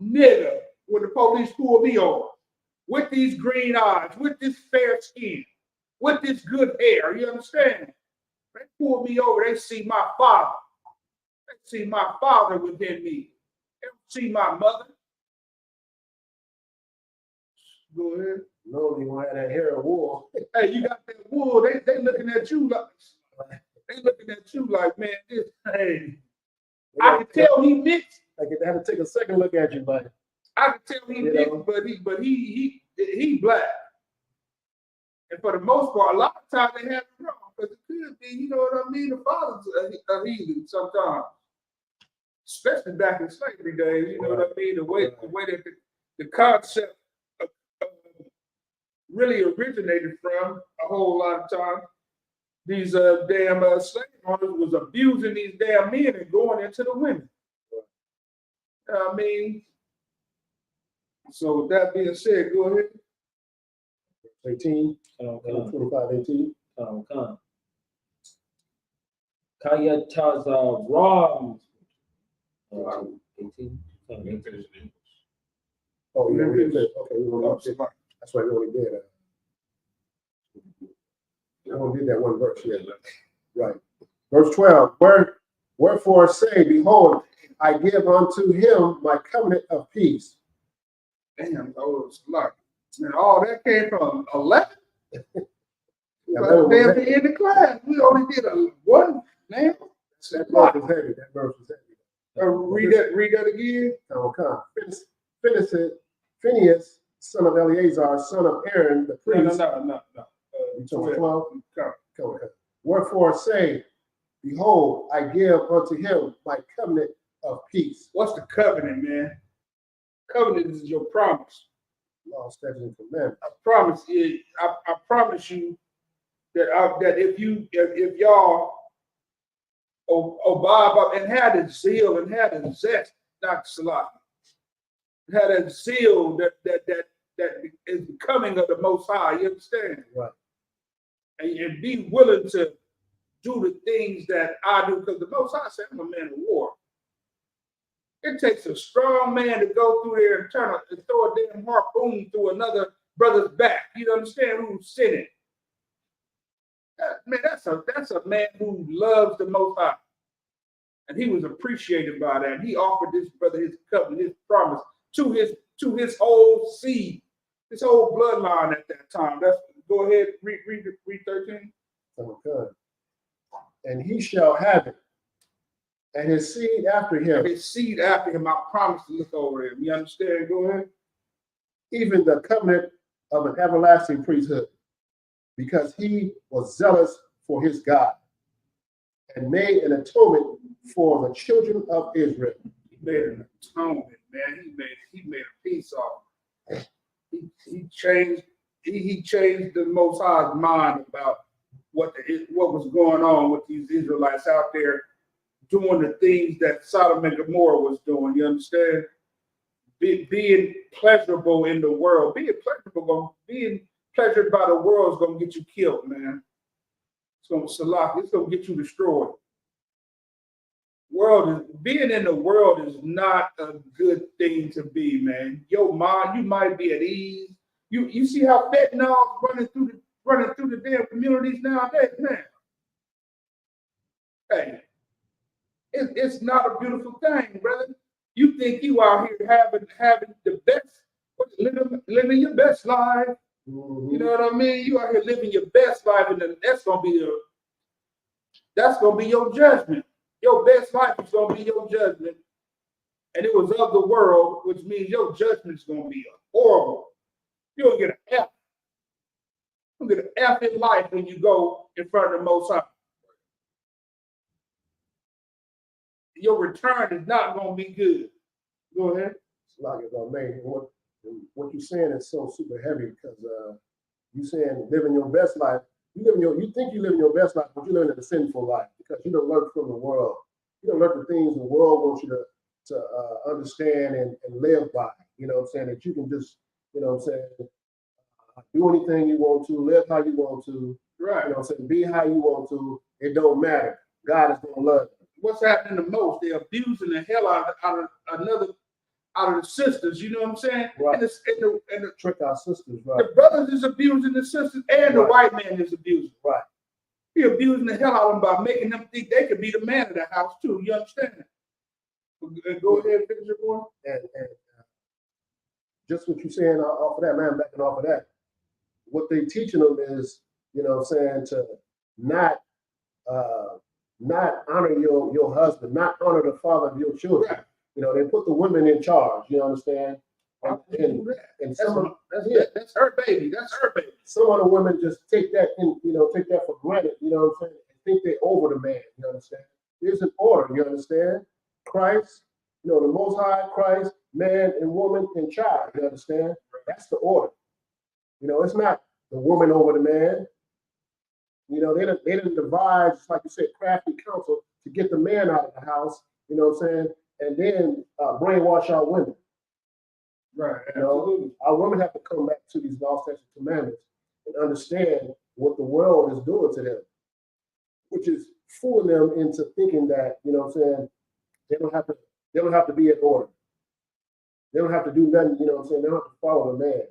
nigger when the police pull me over with these green eyes, with this fair skin, with this good hair. You understand? They pull me over. They see my father. They see my father within me. They don't see my mother. Go ahead. No, you want that hair of wool. Hey, you got that wool. They looking at you like, man, this, hey. I can tell he mixed. Like they had to take a second look at you, buddy. I can tell he mixed, but he black. And for the most part, a lot of times they have it wrong because it could be, you know what I mean. The father's a heathen sometimes, especially back in slavery days. You know what I mean. The way that the concept really originated from a whole lot of times. These damn slave owners was abusing these damn men and going into the women. I mean, so with that being said, go ahead. 18, 25, 18. Kaya Taza Ram. 18. Oh, yeah, we did. Okay, we won't do that. That's why we only did that. We only did that one verse, yeah. Right. Verse 12. Wherefore say, behold, I give unto him my covenant of peace. Damn, it's a lot. Man, all that came from 11? Yeah, damn, they in the class. We only did one, man. That verse was heavy. That verse was heavy. Read that again. Okay. Phineas, son of Eleazar, son of Aaron, the priest. No. You talking 12? Okay. Wherefore say, behold, I give unto him my covenant of peace. What's the covenant, man? Covenant is your promise. Law, statutes, and commandments. I promise you that if y'all abide and had a zeal and had a zest, not Salah, had a zeal that is becoming of the Most High. You understand? Right. And be willing to do the things that I do, because the Most High said, I'm a man of war. It takes a strong man to go through there and throw a damn harpoon through another brother's back. You understand who's sinning? Man, that's a man who loves the Most High. And he was appreciated by that. He offered this brother his covenant, his promise to his whole seed, his whole bloodline at that time. Go ahead, read 13. Okay. And he shall have it, and his seed after him. His seed after him, I promise to look over him. You understand? Go ahead. Even the covenant of an everlasting priesthood. because he was zealous for his God and made an atonement for the children of Israel. He made an atonement, man. He made a peace offering. He changed the Most High's mind about what was going on with these Israelites out there doing the things that Sodom and Gomorrah was doing. You understand? Being pleasurable in the world, being pleasured by the world is gonna get you killed, man. It's gonna get you destroyed. Being in the world is not a good thing to be, man. Your mind, you might be at ease. You see how fentanyl's running through the damn communities nowadays, man. Hey, it's not a beautiful thing, brother. You think you out here having the best, living your best life. You know what I mean? You out here living your best life, and then that's gonna be your judgment. Your best life is gonna be your judgment, and it was of the world, which means your judgment is gonna be horrible. You're gonna get an F. You're gonna get an F in life when you go in front of the Most High. Your return is not gonna be good. Go ahead. What you're saying is so super heavy because you saying living your best life. You think you're living your best life, but you're living a sinful life because you don't learn from the world. You don't learn the things the world wants you to understand and live by. You know what I'm saying? That you can just, you know what I'm saying, do anything you want to, live how you want to. Right. You know what I'm saying? Be how you want to. It don't matter. God is gonna love you. What's happening the most? They're abusing the hell out of the sisters. You know what I'm saying? Right. And the Trick our sisters, right? The brothers is abusing the sisters, and the white man is abusing. Right. He abusing the hell out of them by making them think they could be the man of the house too. You understand? Go ahead and finish your point. And just what you're saying off of that, man, backing off of that, what they teaching them is, you know what I'm saying, to not honor your husband, not honor the father of your children. Right. You know, they put the women in charge, you understand? And that's her baby. That's her baby. Some of the women just take that for granted, you know what I'm saying? And think they're over the man, you understand? There's an order, you understand? Christ, you know, the Most High, Christ, man and woman and child, you understand? That's the order. You know, it's not the woman over the man. You know, they didn't devise, like you said, crafty counsel to get the man out of the house, you know what I'm saying? And then brainwash our women. Right. You know, our women have to come back to these law, statutes, commandments and understand what the world is doing to them, which is fooling them into thinking that, you know what I'm saying, they don't have to be in order. They don't have to do nothing, you know what I'm saying? They don't have to follow the man.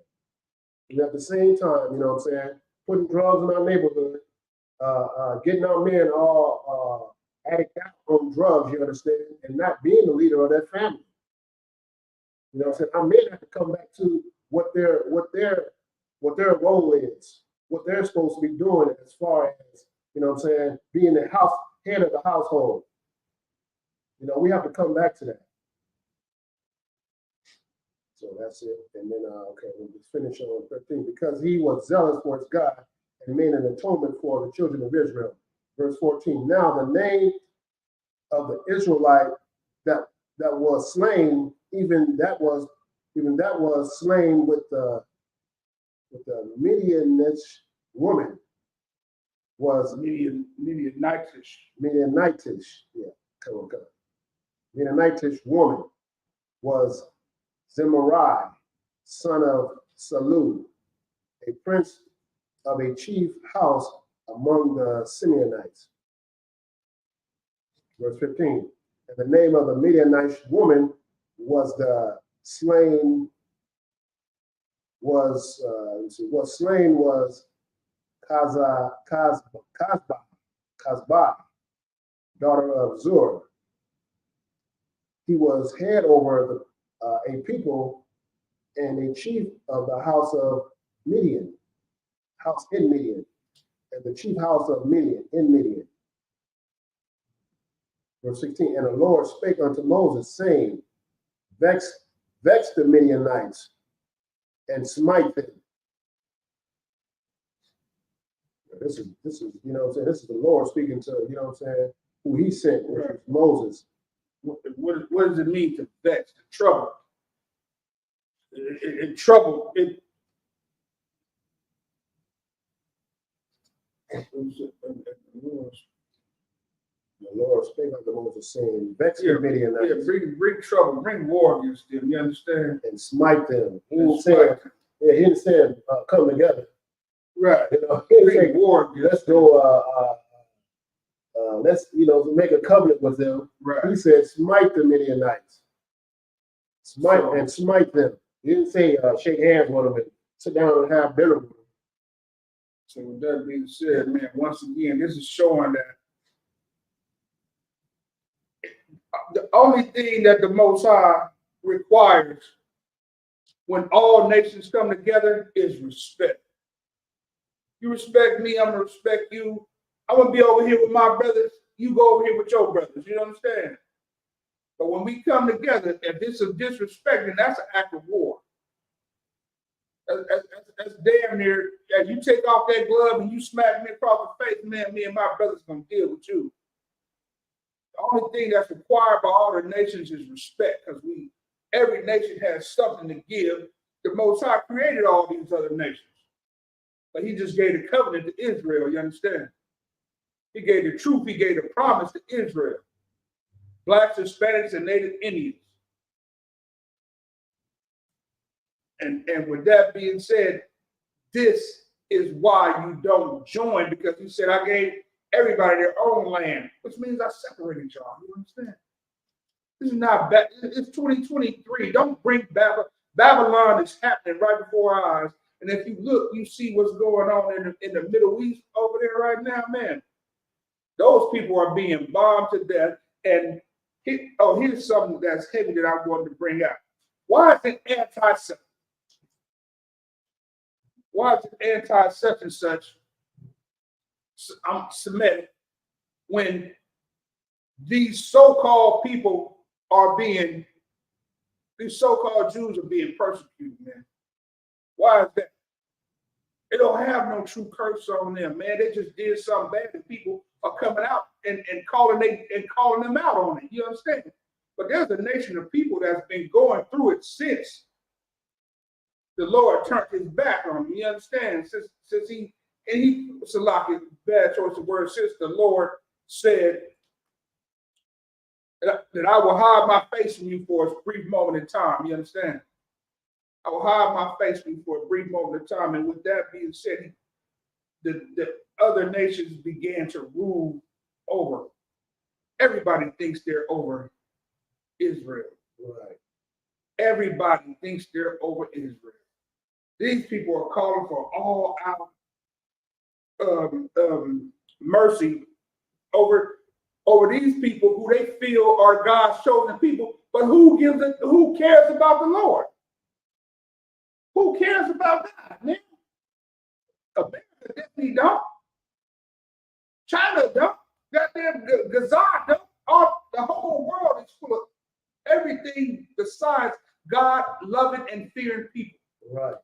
And at the same time, you know what I'm saying, putting drugs in our neighborhood, getting our men all addict out on drugs, you understand, and not being the leader of that family. You know what I'm saying? Our men have to come back to what their role is, what they're supposed to be doing as far as, you know what I'm saying, being the head of the household. You know, we have to come back to that. So that's it. And then, we'll just finish on 13. Because he was zealous for his God and made an atonement for the children of Israel. Verse 14. Now the name of the Israelite that was slain, even that was slain with the Midianite woman was Midianitish. Yeah, come on. Midianitish woman was Zimri, son of Salu, a prince of a chief house among the Simeonites. Verse 15. And the name of the Midianite woman was Kazba, daughter of Zur. He was head over a people and a chief of the house of Midian, house in Midian, and the chief house of Midian in Midian. Verse 16, and the Lord spake unto Moses, saying, Vex the Midianites and smite them. This is, you know what I'm saying? This is the Lord speaking to, you know what I'm saying, who he sent, which was Moses. What does it mean to vex, to trouble? In trouble, the Lord spake unto Moses, saying, vex the Midianites bring trouble, bring war against them. You understand? and smite them. He And didn't say, smite them. yeah, he didn't say come together. Right. You know, he didn't Bring say, war against let's go, let's, you know, make a covenant with them. Right. He said, smite the Midianites. Smite them. He didn't say shake hands with them and sit down and have dinner with them. So with that being said, man, once again, this is showing that the only thing that the Most High requires when all nations come together is respect. You respect me, I'm gonna respect you. I'm gonna be over here with my brothers, you go over here with your brothers, you understand? But when we come together, if this is disrespect, then that's an act of war. That's damn near, as you take off that glove and you smack me across the face, man, me and my brothers gonna deal with you. The only thing that's required by all the nations is respect, because every nation has something to give. The Most High created all these other nations, but he just gave the covenant to Israel, you understand? He gave the truth, he gave the promise to Israel. Blacks, Hispanics, and Native Indians. And with that being said, this is why you don't join, because he said, I gave everybody their own land, which means I separated y'all. You understand? This is not bad. It's 2023. Don't bring Babylon. Babylon is happening right before our eyes. And if you look, you see what's going on in the Middle East over there right now, man. Those people are being bombed to death. And here's something that's heavy that I wanted to bring out. Why is it anti-Semitic? Why is it anti-such and such? I'm Semitic when these so-called people are being, these so-called Jews are being persecuted, man. Why is that? They don't have no true curse on them, man. They just did something bad, and people are coming out and calling them out on it. You understand? But there's a nation of people that's been going through it since the Lord turned his back on them. You understand? Since he Salaki, bad choice of words, since the Lord said that I will hide my face from you for a brief moment in time. You understand? I will hide my face from you for a brief moment in time. And with that being said, the other nations began to rule over. Everybody thinks they're over Israel. Right. Everybody thinks they're over Israel. These people are calling for all out mercy over these people who they feel are God's chosen people. But who cares about the Lord? Who cares about that, man? America definitely don't. China don't. Goddamn Gaza don't. The whole world is full of everything besides God loving and fearing people. Right.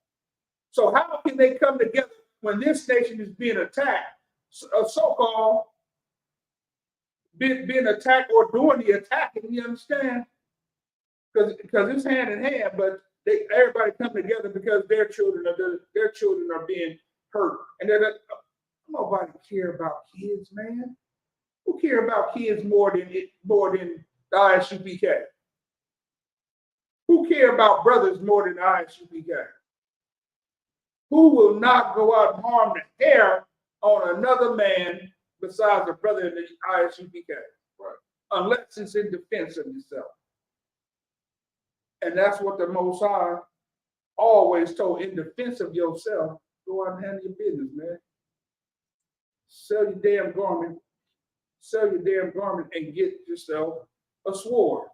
So how can they come together when this nation is being attacked, so-called being attacked or doing the attacking? You understand? Because it's hand in hand, but everybody come together because their children are being hurt, and nobody care about kids, man. Who care about kids more than the ISUPK? Who care about brothers more than the ISUPK? Who will not go out and harm the hair on another man besides a brother in the ISUPK? Right. Unless it's in defense of yourself. And that's what the Most High always told: in defense of yourself, go out and handle your business, man. Sell your damn garment and get yourself a sword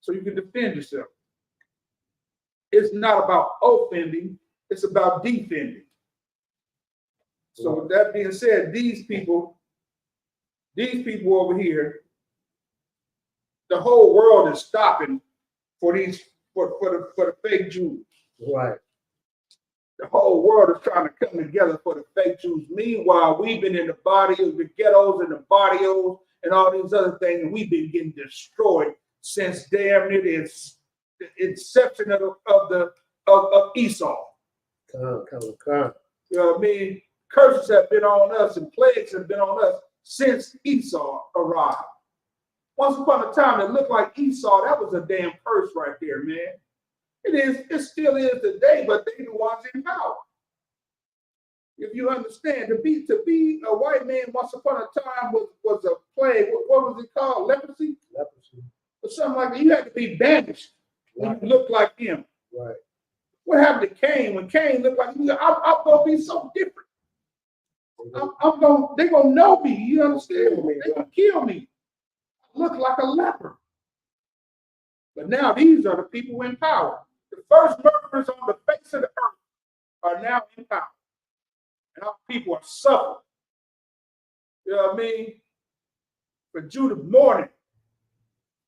so you can defend yourself. It's not about offending, it's about defending. So with that being said, these people over here, the whole world is stopping for the fake Jews. Right. The whole world is trying to come together for the fake Jews. Meanwhile, we've been in the barrios, the ghettos and the barrios and all these other things, and we've been getting destroyed since damn near the inception of Esau. Come. You know what I mean? Curses have been on us and plagues have been on us since Esau arrived. Once upon a time, it looked like Esau. That was a damn curse right there, man. It still is today, but they the ones in power. If you understand, to be a white man once upon a time was a plague. What was it called? Leprosy? Or something like that. You had to be banished when you looked like him. Right. What happened to Cain? When Cain looked like him, I'm gonna be so different. They're gonna know me. You understand? They're gonna kill me. I look like a leper. But now these are the people in power. The first murderers on the face of the earth are now in power. And our people are suffering. You know what I mean? For Judah mourning.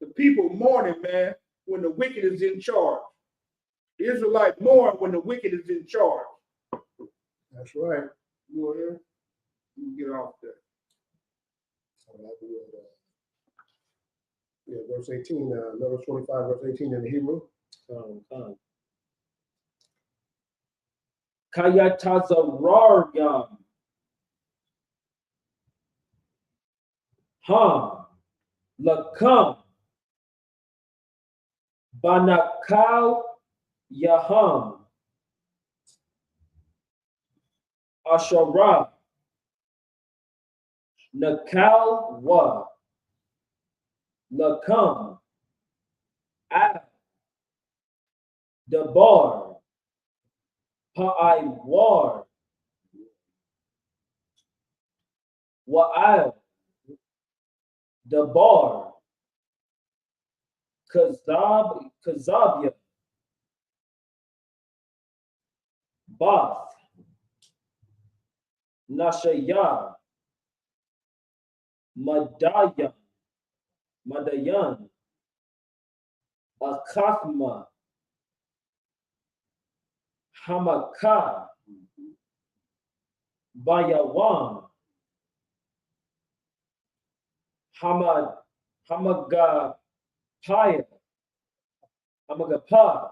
The people mourning, man, when the wicked is in charge. The Israelites mourn when the wicked is in charge. That's right. You know here? You can get off there. Yeah, verse 18, Numbers 25, verse 18 in the Hebrew. Kayatazarargam. Lakam. Banakal Yaham. Asharah. Nakal Wa. Lakam. Ad. Dabar. Pa'ai Wa'al. Dabar. Kazabya. Bath. Nashaya. Madayan. Akathma. Hamaka. Bayawan. Hamagapaya. Hamagapa.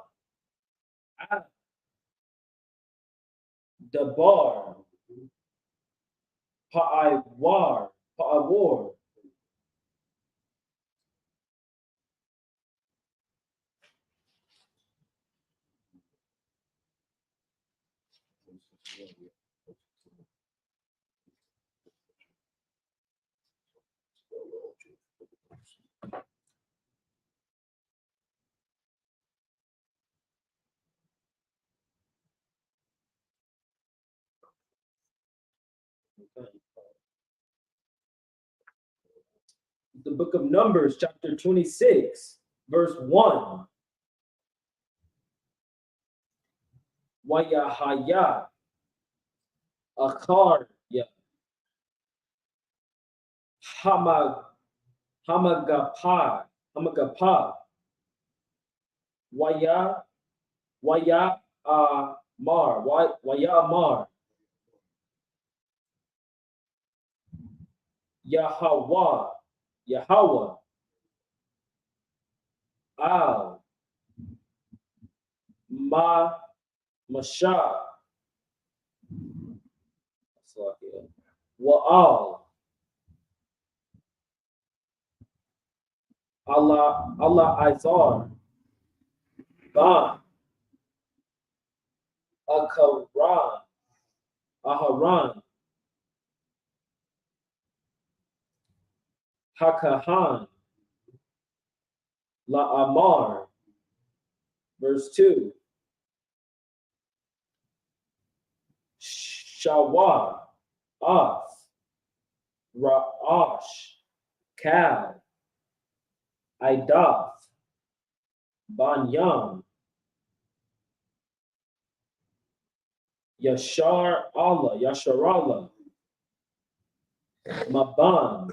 Dabar. Pa'awar. The book of Numbers, chapter 26, verse 1. Wayahaya. Akar. Hamagapa. Waya Amar. Yahweh. Al. Masha. Wa'al. Allah Izar. Ban. Aharan. Hakahan. La'amar. Verse 2. Shawah. Af. Ra'ash. Cal. Idaf. Banyam. Yashar Allah. Maban.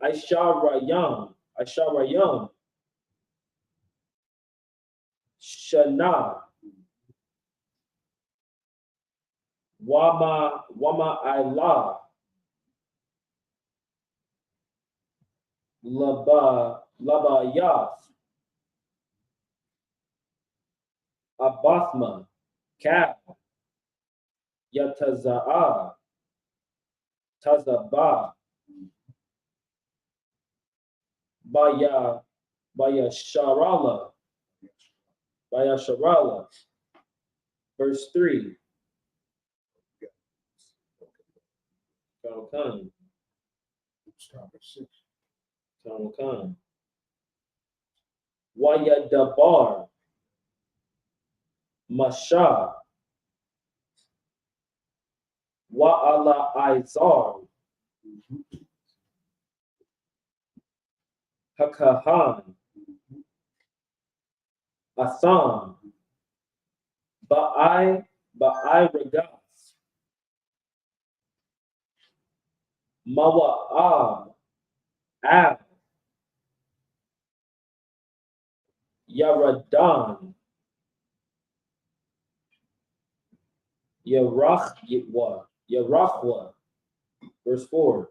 Aisharayam. Shana. Wama Ila Laba Yas Abathma Kab Yataza'a Tazaba Baya Sharala verse 3. Khan. Waya Dabar Masha Wa'ala Izar Hakahan Atham Ba'ai Ragas Mawa'ab Ab Yaradan Yarachwa verse 4.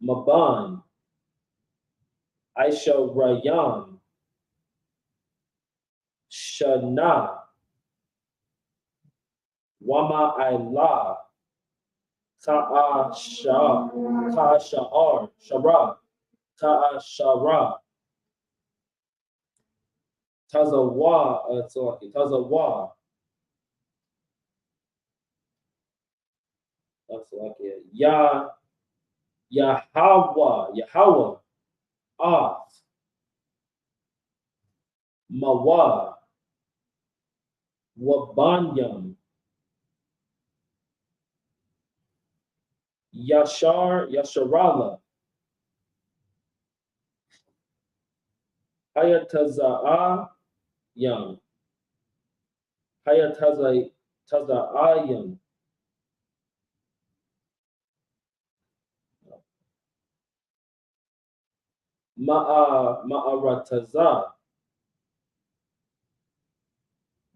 Maban Aisha Rayan Shana Wama Ila Ta'a Shara Tazawa Yahweh Oth Mawa Wabanyam Yasharala Hayataza'a Yam Hayataza'ayam Ma'arataza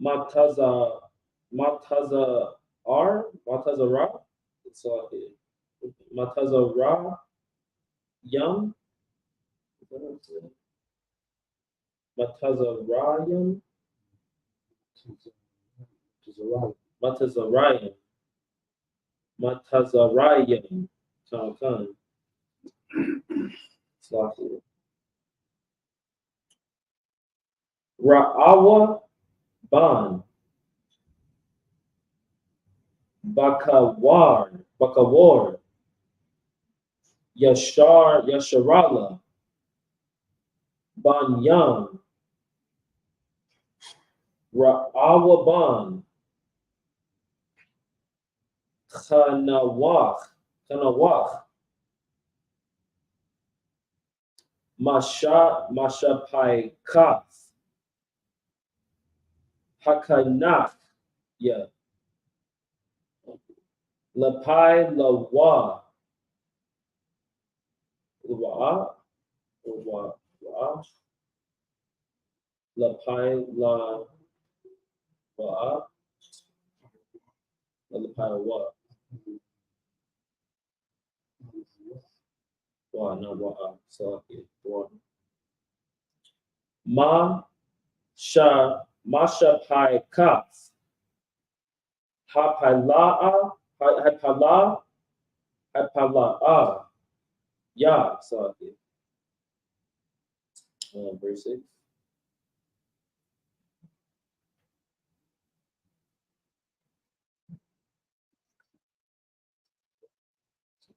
Matazara it's like Matazara Yam Matazarayam Matazarayam Khan. Ra'awa Ban Bakawar Yasharala Ban Yam Ra'awa Ban Khanawach Masha Pai Kaf Hakanach Lapai Lawa Lapai La Lapai Wa so Masha Pai Kaf Hapala'a so verse 6.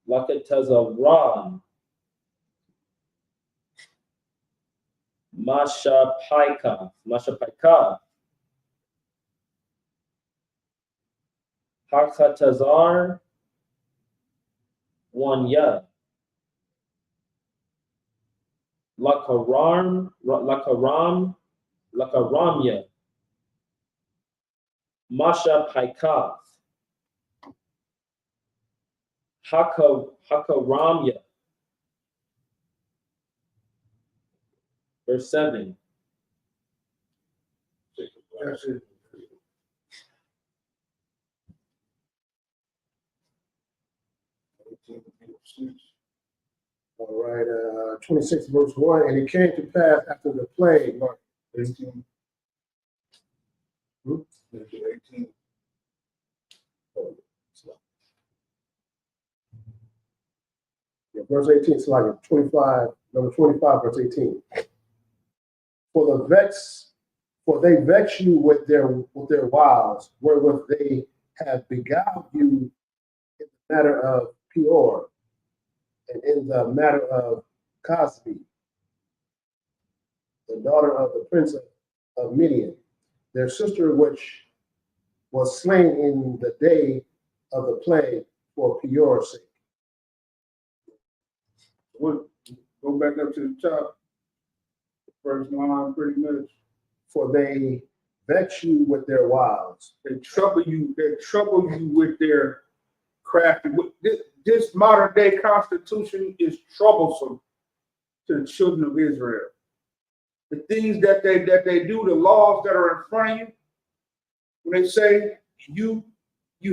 Lakatazaran Masha Paika Hakatazar Wanya Lakaramya Masha Paika Hakaramya verse 7. All right, 26 verse 1. And it came to pass after the plague, Mark 18. Hmm? 18. Yeah, verse 18, so like 25, number 25, verse 18. For they vex you with their wiles, wherewith they have beguiled you in the matter of Peor, and in the matter of Cosbi, the daughter of the prince of Midian, their sister which was slain in the day of the plague for Peor's sake. What, go back up to the top, first line pretty much. For they vex you with their wiles. They trouble you with their crafty. This modern day constitution is troublesome to the children of Israel. The things that they do, the laws that are in front of you, when they say you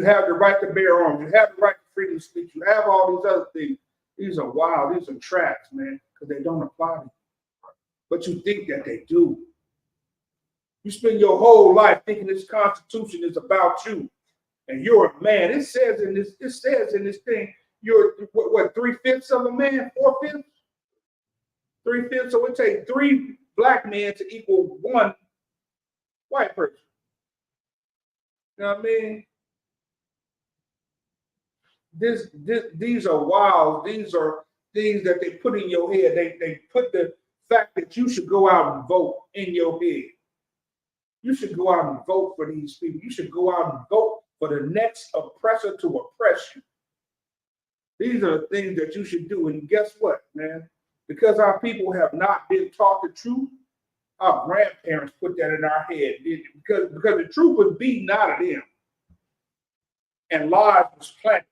have the right to bear arms, you have the right to freedom of speech, you have all these other things. These are wild, these are traps, man, because they don't apply to you. But you think that they do. You spend your whole life thinking this Constitution is about you, and you're a man. It says in this thing, you're what 3/5 of a man, 4/5, 3/5. So it takes 3 black men to equal 1 white person. You know what I mean? These are wild. These are things that they put in your head. They put the fact that you should go out and vote in your head. You should go out and vote for these people. You should go out and vote for the next oppressor to oppress you. These are the things that you should do. And guess what, man? Because our people have not been taught the truth, our grandparents put that in our head. Because the truth was beaten out of them and lies was planted.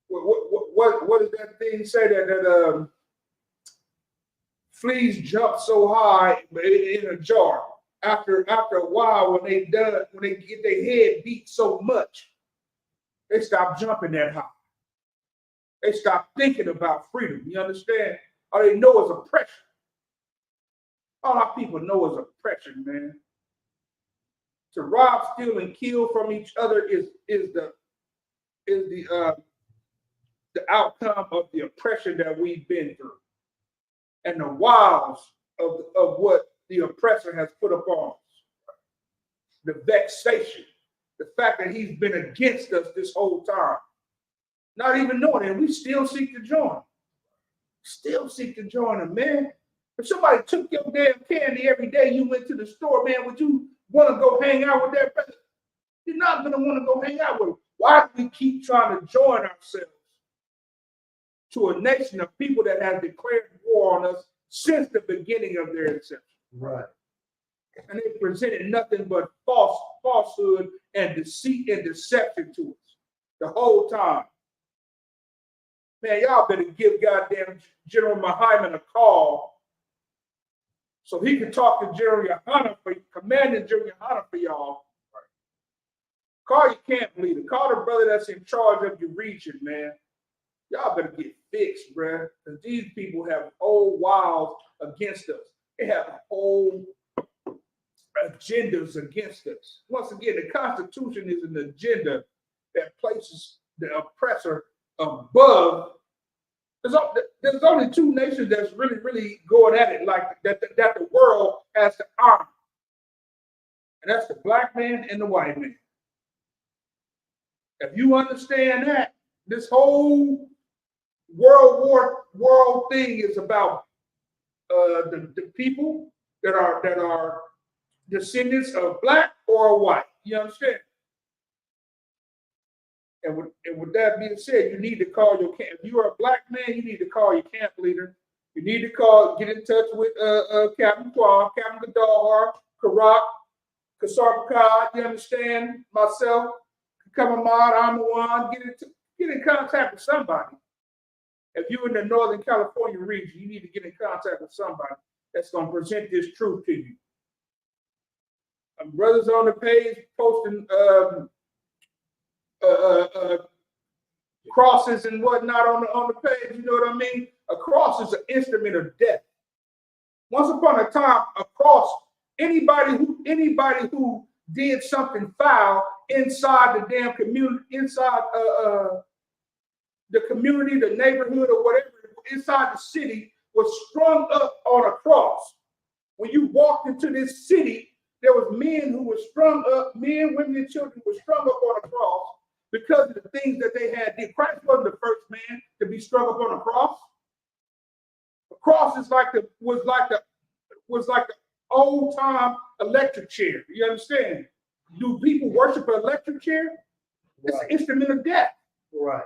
What does that thing say that fleas jump so high in a jar? After a while, when they get their head beat so much, they stop jumping that high. They stop thinking about freedom. You understand? All they know is oppression. All our people know is oppression, man. To rob, steal, and kill from each other is the outcome of the oppression that we've been through, and the wiles of what the oppressor has put upon us. The vexation, the fact that he's been against us this whole time, not even knowing it, we still seek to join. Still seek to join him, man. If somebody took your damn candy every day you went to the store, man, would you want to go hang out with that person? You're not going to want to go hang out with them. Why do we keep trying to join ourselves to a nation of people that have declared war on us since the beginning of their inception? Right. And they presented nothing but falsehood and deceit and deception to us the whole time. Man, y'all better give goddamn General Muhammad a call so he can talk to General Yohana Commanding General Yohana for y'all. Call your camp leader. Call the brother that's in charge of your region, man. Y'all better get fixed, bruh. Because these people have whole wiles against us. They have whole agendas against us. Once again, the Constitution is an agenda that places the oppressor above. There's only 2 nations that's really going at it like that the world has to honor. And that's the black man and the white man. If you understand that, this whole world thing is about the people that are descendants of black or white. You understand? And with that being said, you need to call your camp. If you are a black man, you need to call your camp leader. You need to get in touch with Captain Quam, Captain Gadar, Karak, Kasar Bakad, you understand? Myself, Kamamad, Amawan, get in contact with somebody. If you're in the Northern California region, you need to get in contact with somebody that's going to present this truth to you. Brothers on the page posting crosses and whatnot on the page. You know what I mean? A cross is an instrument of death. Once upon a time, a cross, anybody who did something foul inside the damn community, inside the community, the neighborhood, or whatever, inside the city, was strung up on a cross. When you walked into this city, there was men who were strung up, men, women, and children were strung up on a cross because of the things that they had did. Christ wasn't the first man to be strung up on a cross. A cross is was like the old time electric chair. You understand? Do people worship an electric chair? It's an instrument of death. Right.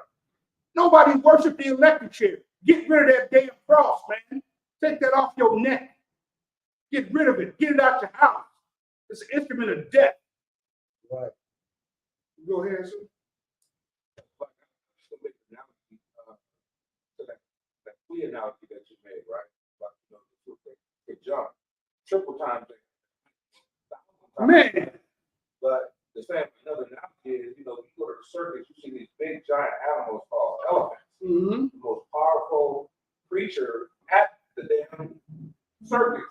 Nobody worship the electric chair. Get rid of that damn cross, man. Take that off your neck. Get rid of it. Get it out your house. It's an instrument of death. Right. Go ahead, sir. But to make an analogy, to that free analogy that you made, right? Like, the jump triple times. Man. But the same another analogy is, you go to the circus, you see these big giant animals called elephants. Mm-hmm. The most powerful creature at the damn circus.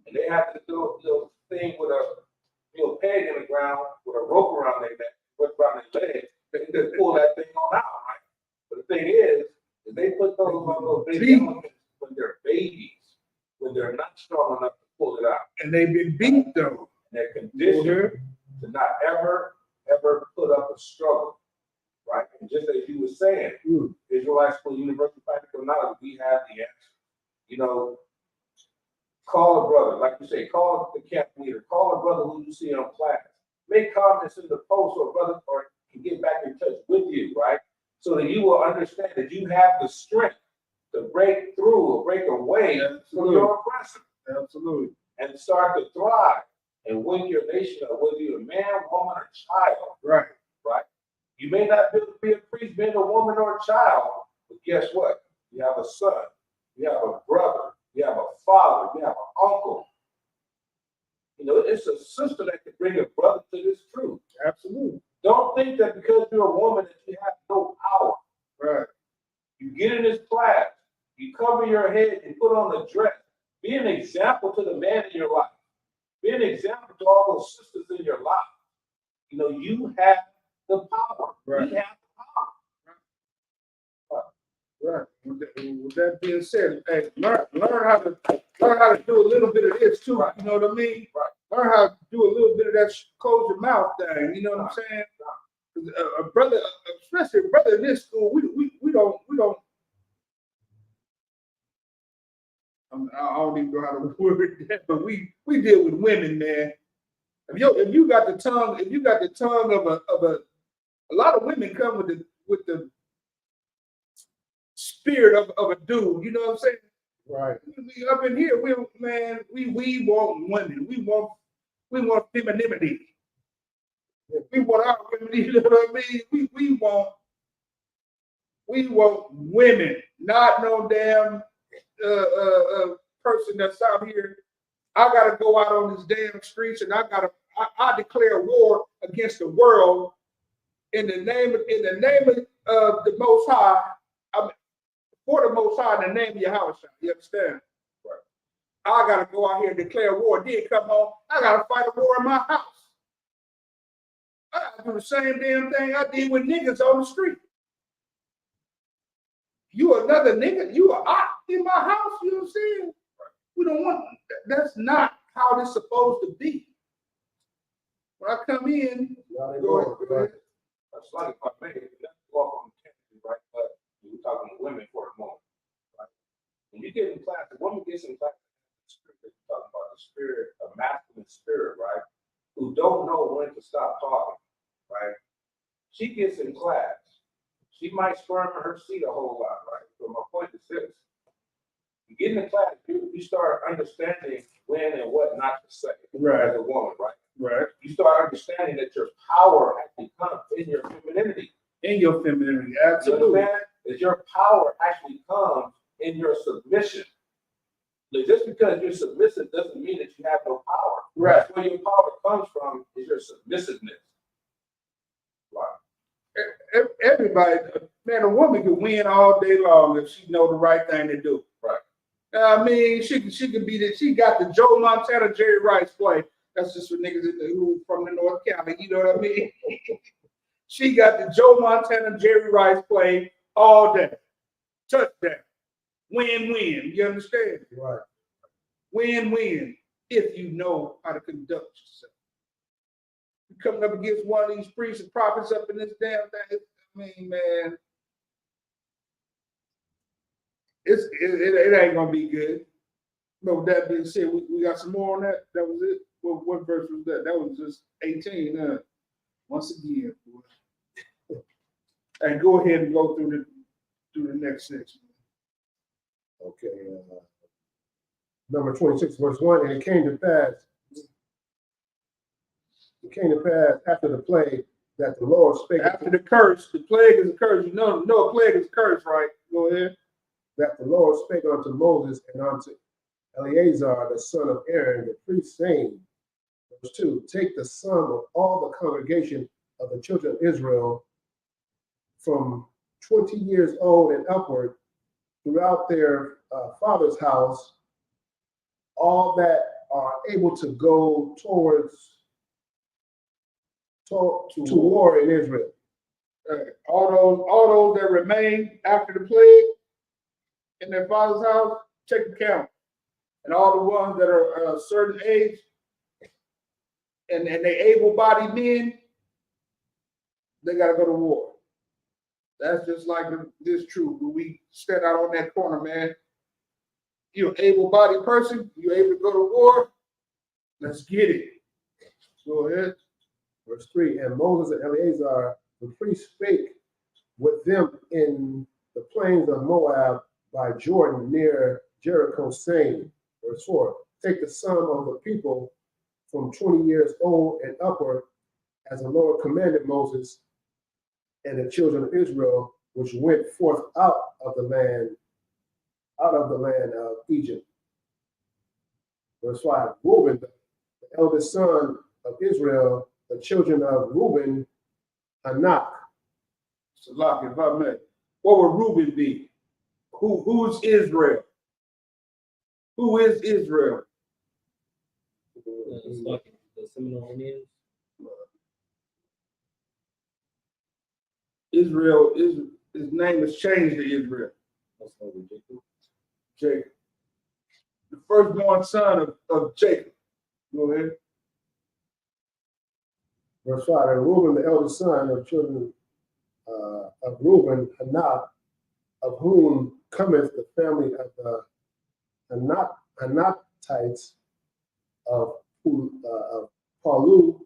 And they have to do a little thing with a peg in the ground with a rope around their neck, around their leg, they can just pull that thing on out, right? But the thing is they put those on those baby elephants when they're babies, when they're not strong enough to pull it out. And they've been beat though. And they're conditioned to not ever put up a struggle, right? And just as you were saying, Israelite School, Universal Practical Knowledge, we have the answer. Call a brother, like you say, call the camp leader, call a brother who you see in class. Make comments in the post or brother or can get back in touch with you, right? So that you will understand that you have the strength to break through or break away from your oppressor. Absolutely. And start to thrive and win your nation up, whether you're a man, woman, or child. Right. Right? You may not be a priest, being a woman or a child, but guess what? You have a son, you have a brother, you have a father, you have an uncle. It's a sister that can bring a brother to this truth. Absolutely. Don't think that because you're a woman that you have no power. Right. You get in this class, you cover your head, you put on a dress. Be an example to the man in your life. Be an example to all those sisters in your life. You have the power. Right. We have the power. Right. With that being said, hey, learn how to do a little bit of this too. Right. You know what I mean? Right. Learn how to do a little bit of that close your mouth thing. You know what I'm saying? A brother, especially a brother in this school, we don't. I don't even know how to word that, but we deal with women, man. If you got the tongue of a lot of women come with the spirit of a dude. You know what I'm saying? Right. We up in here, we want women. We want femininity. We want our women. You know what I mean? We want women, not no damn person that's out here. I gotta go out on these damn streets and I declare war against the world in the name of the Most High. For the Most High, in the name of Yahweh. You understand? Right. I gotta go out here and declare war. Then come home, I gotta fight a war in my house. I gotta do the same damn thing I did with niggas on the street. You another nigga, you a op in my house, you know what I'm saying? We don't want that's not how this supposed to be. When I come in, go ahead. That's like if I may, let's go off on the tangent, right? But we're talking to women for a moment, right? When you get in class, the woman gets in class, you're talking about the spirit, a masculine spirit, right? Who don't know when to stop talking, right? She gets in class. She might squirm in her seat a whole lot, right? So my point is this. You get in the class, you start understanding when and what not to say as a woman, right? Right. You start understanding that your power actually comes in your femininity. In your femininity, absolutely. You understand? That your power actually comes in your submission. So just because you're submissive doesn't mean that you have no power. Right. That's where your power comes from is your submissiveness. Right. Everybody, Man, a woman can win all day long if she know the right thing to do. Right. I mean, she could be that. She got the Joe Montana, Jerry Rice play. That's just for niggas who from the North County. You know what I mean? She got the Joe Montana, Jerry Rice play all day. Touchdown. Win-win. You understand? Right. Win-win. If you know how to conduct yourself. You're coming up against one of these priests and prophets up in this damn thing. I mean, man, it ain't gonna be good. But with that being said, we got some more on that. That was it. What verse was that? That was just 18. Once again, and go ahead and go through the next section. Okay. Number 26, verse 1. And it came to pass after the plague that the Lord spake. After the curse, the plague is a curse. You know a plague is a curse, right? Go ahead. That the Lord spake unto Moses and unto Eleazar, the son of Aaron, the priest, saying, verse 2, take the sum of all the congregation of the children of Israel from 20 years old and upward throughout their father's house, all that are able to go to war in Israel. All those that remain after the plague in their father's house, take a count. And all the ones that are a certain age and they able-bodied men, they got to go to war. That's just like this truth. When we stand out on that corner, man, you're an able-bodied person, you're able to go to war, let's get it. Go ahead. Verse 3, and Moses and Eleazar, the priest, spake with them in the plains of Moab by Jordan near Jericho, saying, verse 4, take the sum of the people from 20 years old and upward, as the Lord commanded Moses and the children of Israel, which went forth out of the land of Egypt. Verse 5, Reuben, the eldest son of Israel, the children of Reuben, Anak. So, Lock, if I may, what would Reuben be? Who's Israel? Who is Israel? It's like the Seminole Indians. Israel is his name is changed to Israel. That's how we do it. Jacob. The firstborn son of Jacob. Go ahead. Verse 5, and Reuben, the eldest son of children of Reuben, Anak, of whom cometh the family of the Anaktites of Palu,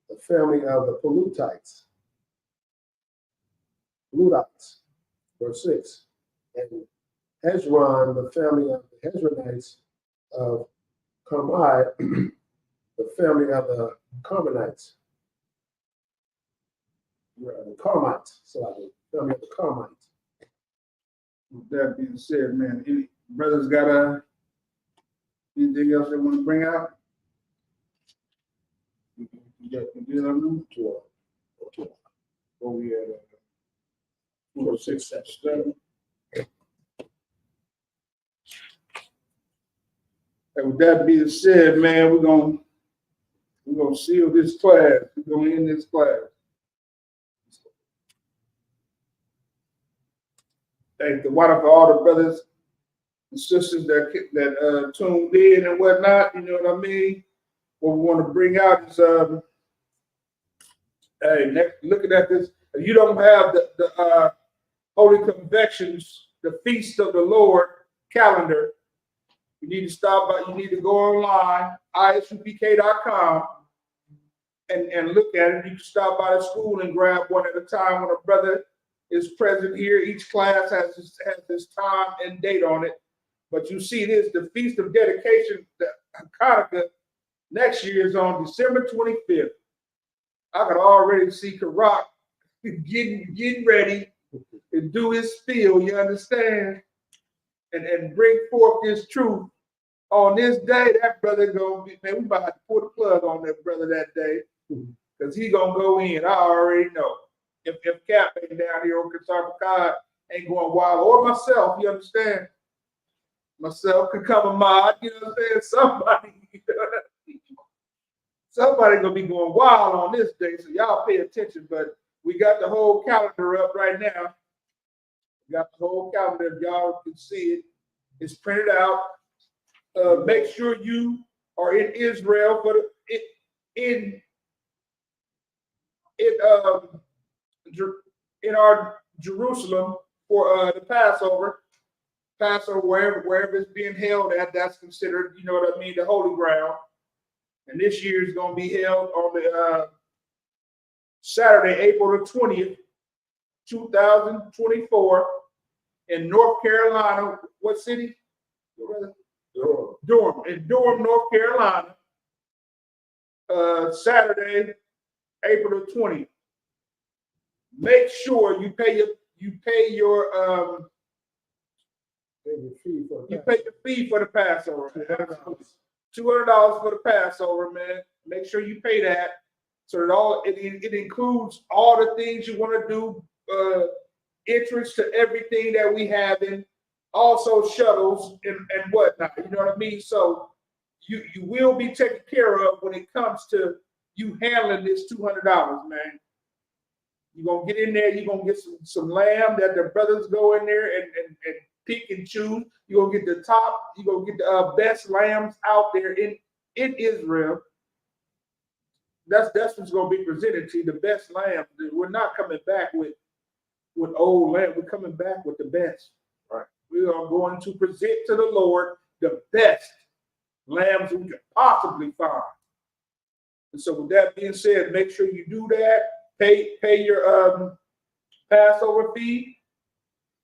the family of the Palutites. Verse 6, and Hezron, the family of the Hezronites of Carmi, the family of the Carmelites. The Carmites, so the family of the Carmites. With that being said, man, any brothers got anything else they want to bring out? You deal on them? Or we had 467. And with that being said, man, we're gonna seal this class. We're gonna end this class. Thank the water for all the brothers and sisters that tuned in and whatnot. You know what I mean? What we want to bring out is looking at this. If you don't have the Holy Convections, the Feast of the Lord calendar, you need to stop by. You need to go online, isupk.com, and look at it. You can stop by the school and grab one at a time when a brother is present here. Each class has this time and date on it. But you see this, the Feast of Dedication, the Hanukkah, next year is on December 25th. I can already see Karak getting ready to do his spiel, you understand? And bring forth this truth. On this day, that brother gonna be, man, we about to put a plug on that brother that day. Because he gonna go in, I already know. If Cap ain't down here or Kasar Pakad ain't going wild, or myself, you understand? Myself could come a mod, you know what I'm saying? Somebody gonna be going wild on this day, so y'all pay attention. But we got the whole calendar up right now. We got the whole calendar. If y'all can see it, it's printed out. Make sure you are in Israel for in our Jerusalem for the Passover. Passover, wherever it's being held at, that's considered, you know what I mean, the holy ground. And this year is going to be held on the Saturday, April the 20th, 2024, in North Carolina. What city? Durham. In Durham, North Carolina. Saturday, April the 20th. Make sure you pay your fee for the Passover. $200 for the Passover, man. Make sure you pay that. So it includes all the things you want to do, entrance to everything that we have in, also shuttles and whatnot. You know what I mean? So you will be taken care of when it comes to you handling this $200, man. You're gonna get in there, you're gonna get some lamb that the brothers go in there and pick and choose. You're gonna get the top, you're gonna get the best lambs out there in Israel. That's what's gonna be presented to you, the best lamb. We're not coming back with old lamb, we're coming back with the best. Right. We are going to present to the Lord the best lambs we could possibly find. And so with that being said, make sure you do that. Pay your Passover fee.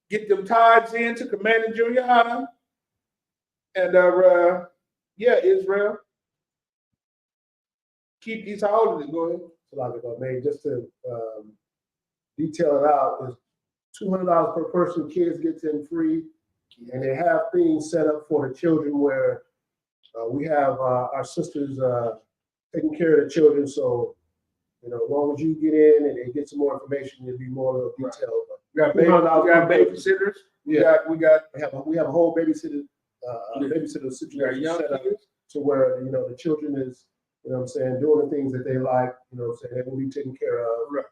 Get them tithes in to Commander Juliana. And Israel. Keep these holidays going. Just to detail it out, is $200 per person. Kids gets in free, and they have things set up for the children where we have our sisters taking care of the children. So, you know, as long as you get in and they get some more information, it'll be more detailed. We got babysitters. Yeah, we got we have a whole babysitter situation set up to where, you know, the children is, you know what I'm saying, doing the things that they like, you know what I'm saying, they will be taken care of. Right.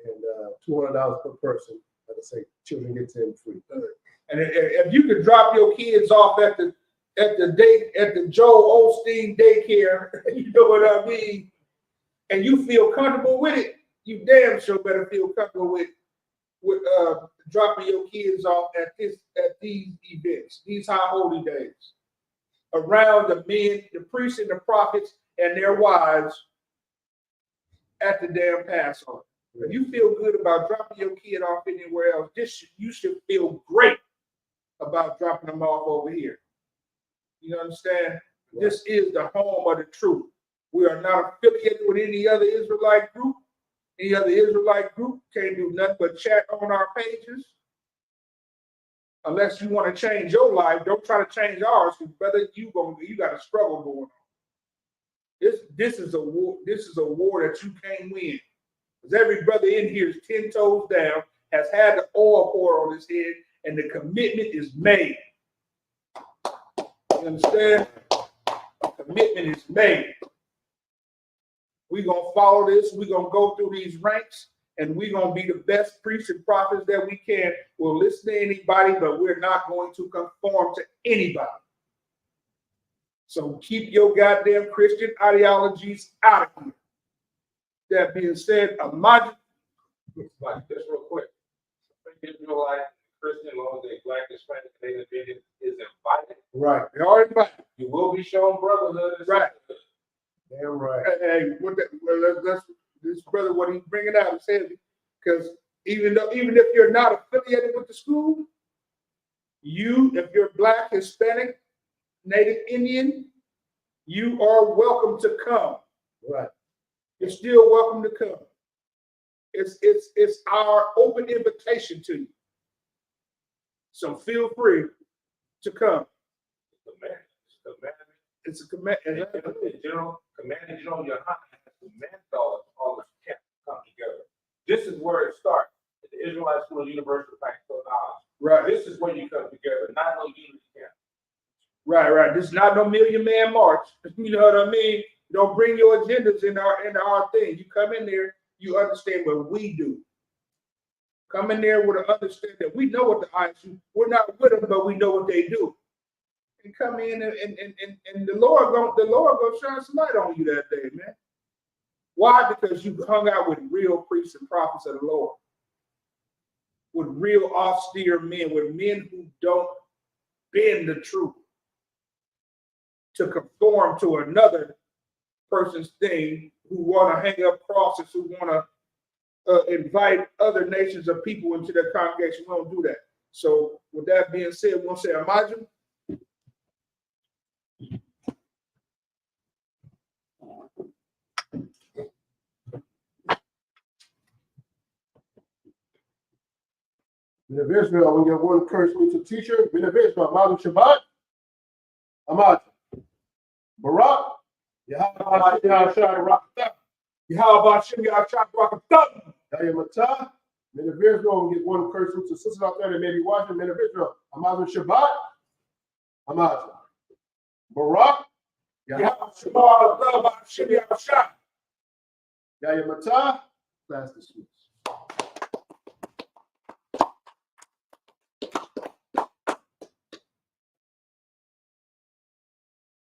And $200 per person, like I say, children get in free. And if you could drop your kids off at the Joel Osteen daycare, you know what I mean, and you feel comfortable with it, you damn sure better feel comfortable with dropping your kids off at these events, these high holy days, around the men, the priests and the prophets and their wives at the damn Passover. If you feel good about dropping your kid off anywhere else, you should feel great about dropping them off over here. You understand? Right. This is the home of the truth. We are not affiliated with any other Israelite group. Any other Israelite group can't do nothing but chat on our pages. Unless you want to change your life, don't try to change ours, because brother, you got a struggle going on. This is a war. This is a war that you can't win. Because every brother in here is 10 toes down, has had the oil poured on his head, and the commitment is made. You understand? A commitment is made. We're going to follow this. We're going to go through these ranks, and we're going to be the best priests and prophets that we can. We'll listen to anybody, but we're not going to conform to anybody. So keep your goddamn Christian ideologies out of here. That being said, like just real quick, Israelite, Christian, as long as they Black, Hispanic, Native Indian is invited. Right. They are invited. You will be shown brotherhood. Right. Damn right. Hey, that's this brother, what he's bringing out is heavy, because even if you're not affiliated with the school, if you're Black, Hispanic, Native Indian, you are welcome to come. Right. You're still welcome to come. It's our open invitation to you. So feel free to come. It's a command. General Commander General Yohanan has commanded all the camps to come together. This is where it starts. The Israelite School of Universal Practical Knowledge. Right. This is when you come together, not no unity camp. Right. This is not no million-man march. You know what I mean? Don't bring your agendas into our thing. You come in there, you understand what we do. Come in there with an understanding that we know what the ISU, we're not with them, but we know what they do. And come in and the Lord gonna shine some light on you that day, man. Why? Because you hung out with real priests and prophets of the Lord. With real austere men, with men who don't bend the truth to conform to another person's thing, who want to hang up crosses, who want to invite other nations of people into their congregation. We don't do that. So with that being said, we're going to say Amaju. Men of Israel, when you have one encouragement to teacher, Men of Israel, Malu Shabbat, Amad, Barak, Yahweh Yahshua Rakatah, Yahweh Shem Yahshua Rakatah. Yayamata, Men of Israel, when you get one encouragement to sisters out there that may be watching, Men of Israel, Amad Shabbat, Amad, Barak, Yahweh Shem Yahshua. Yayamata, class dismissed.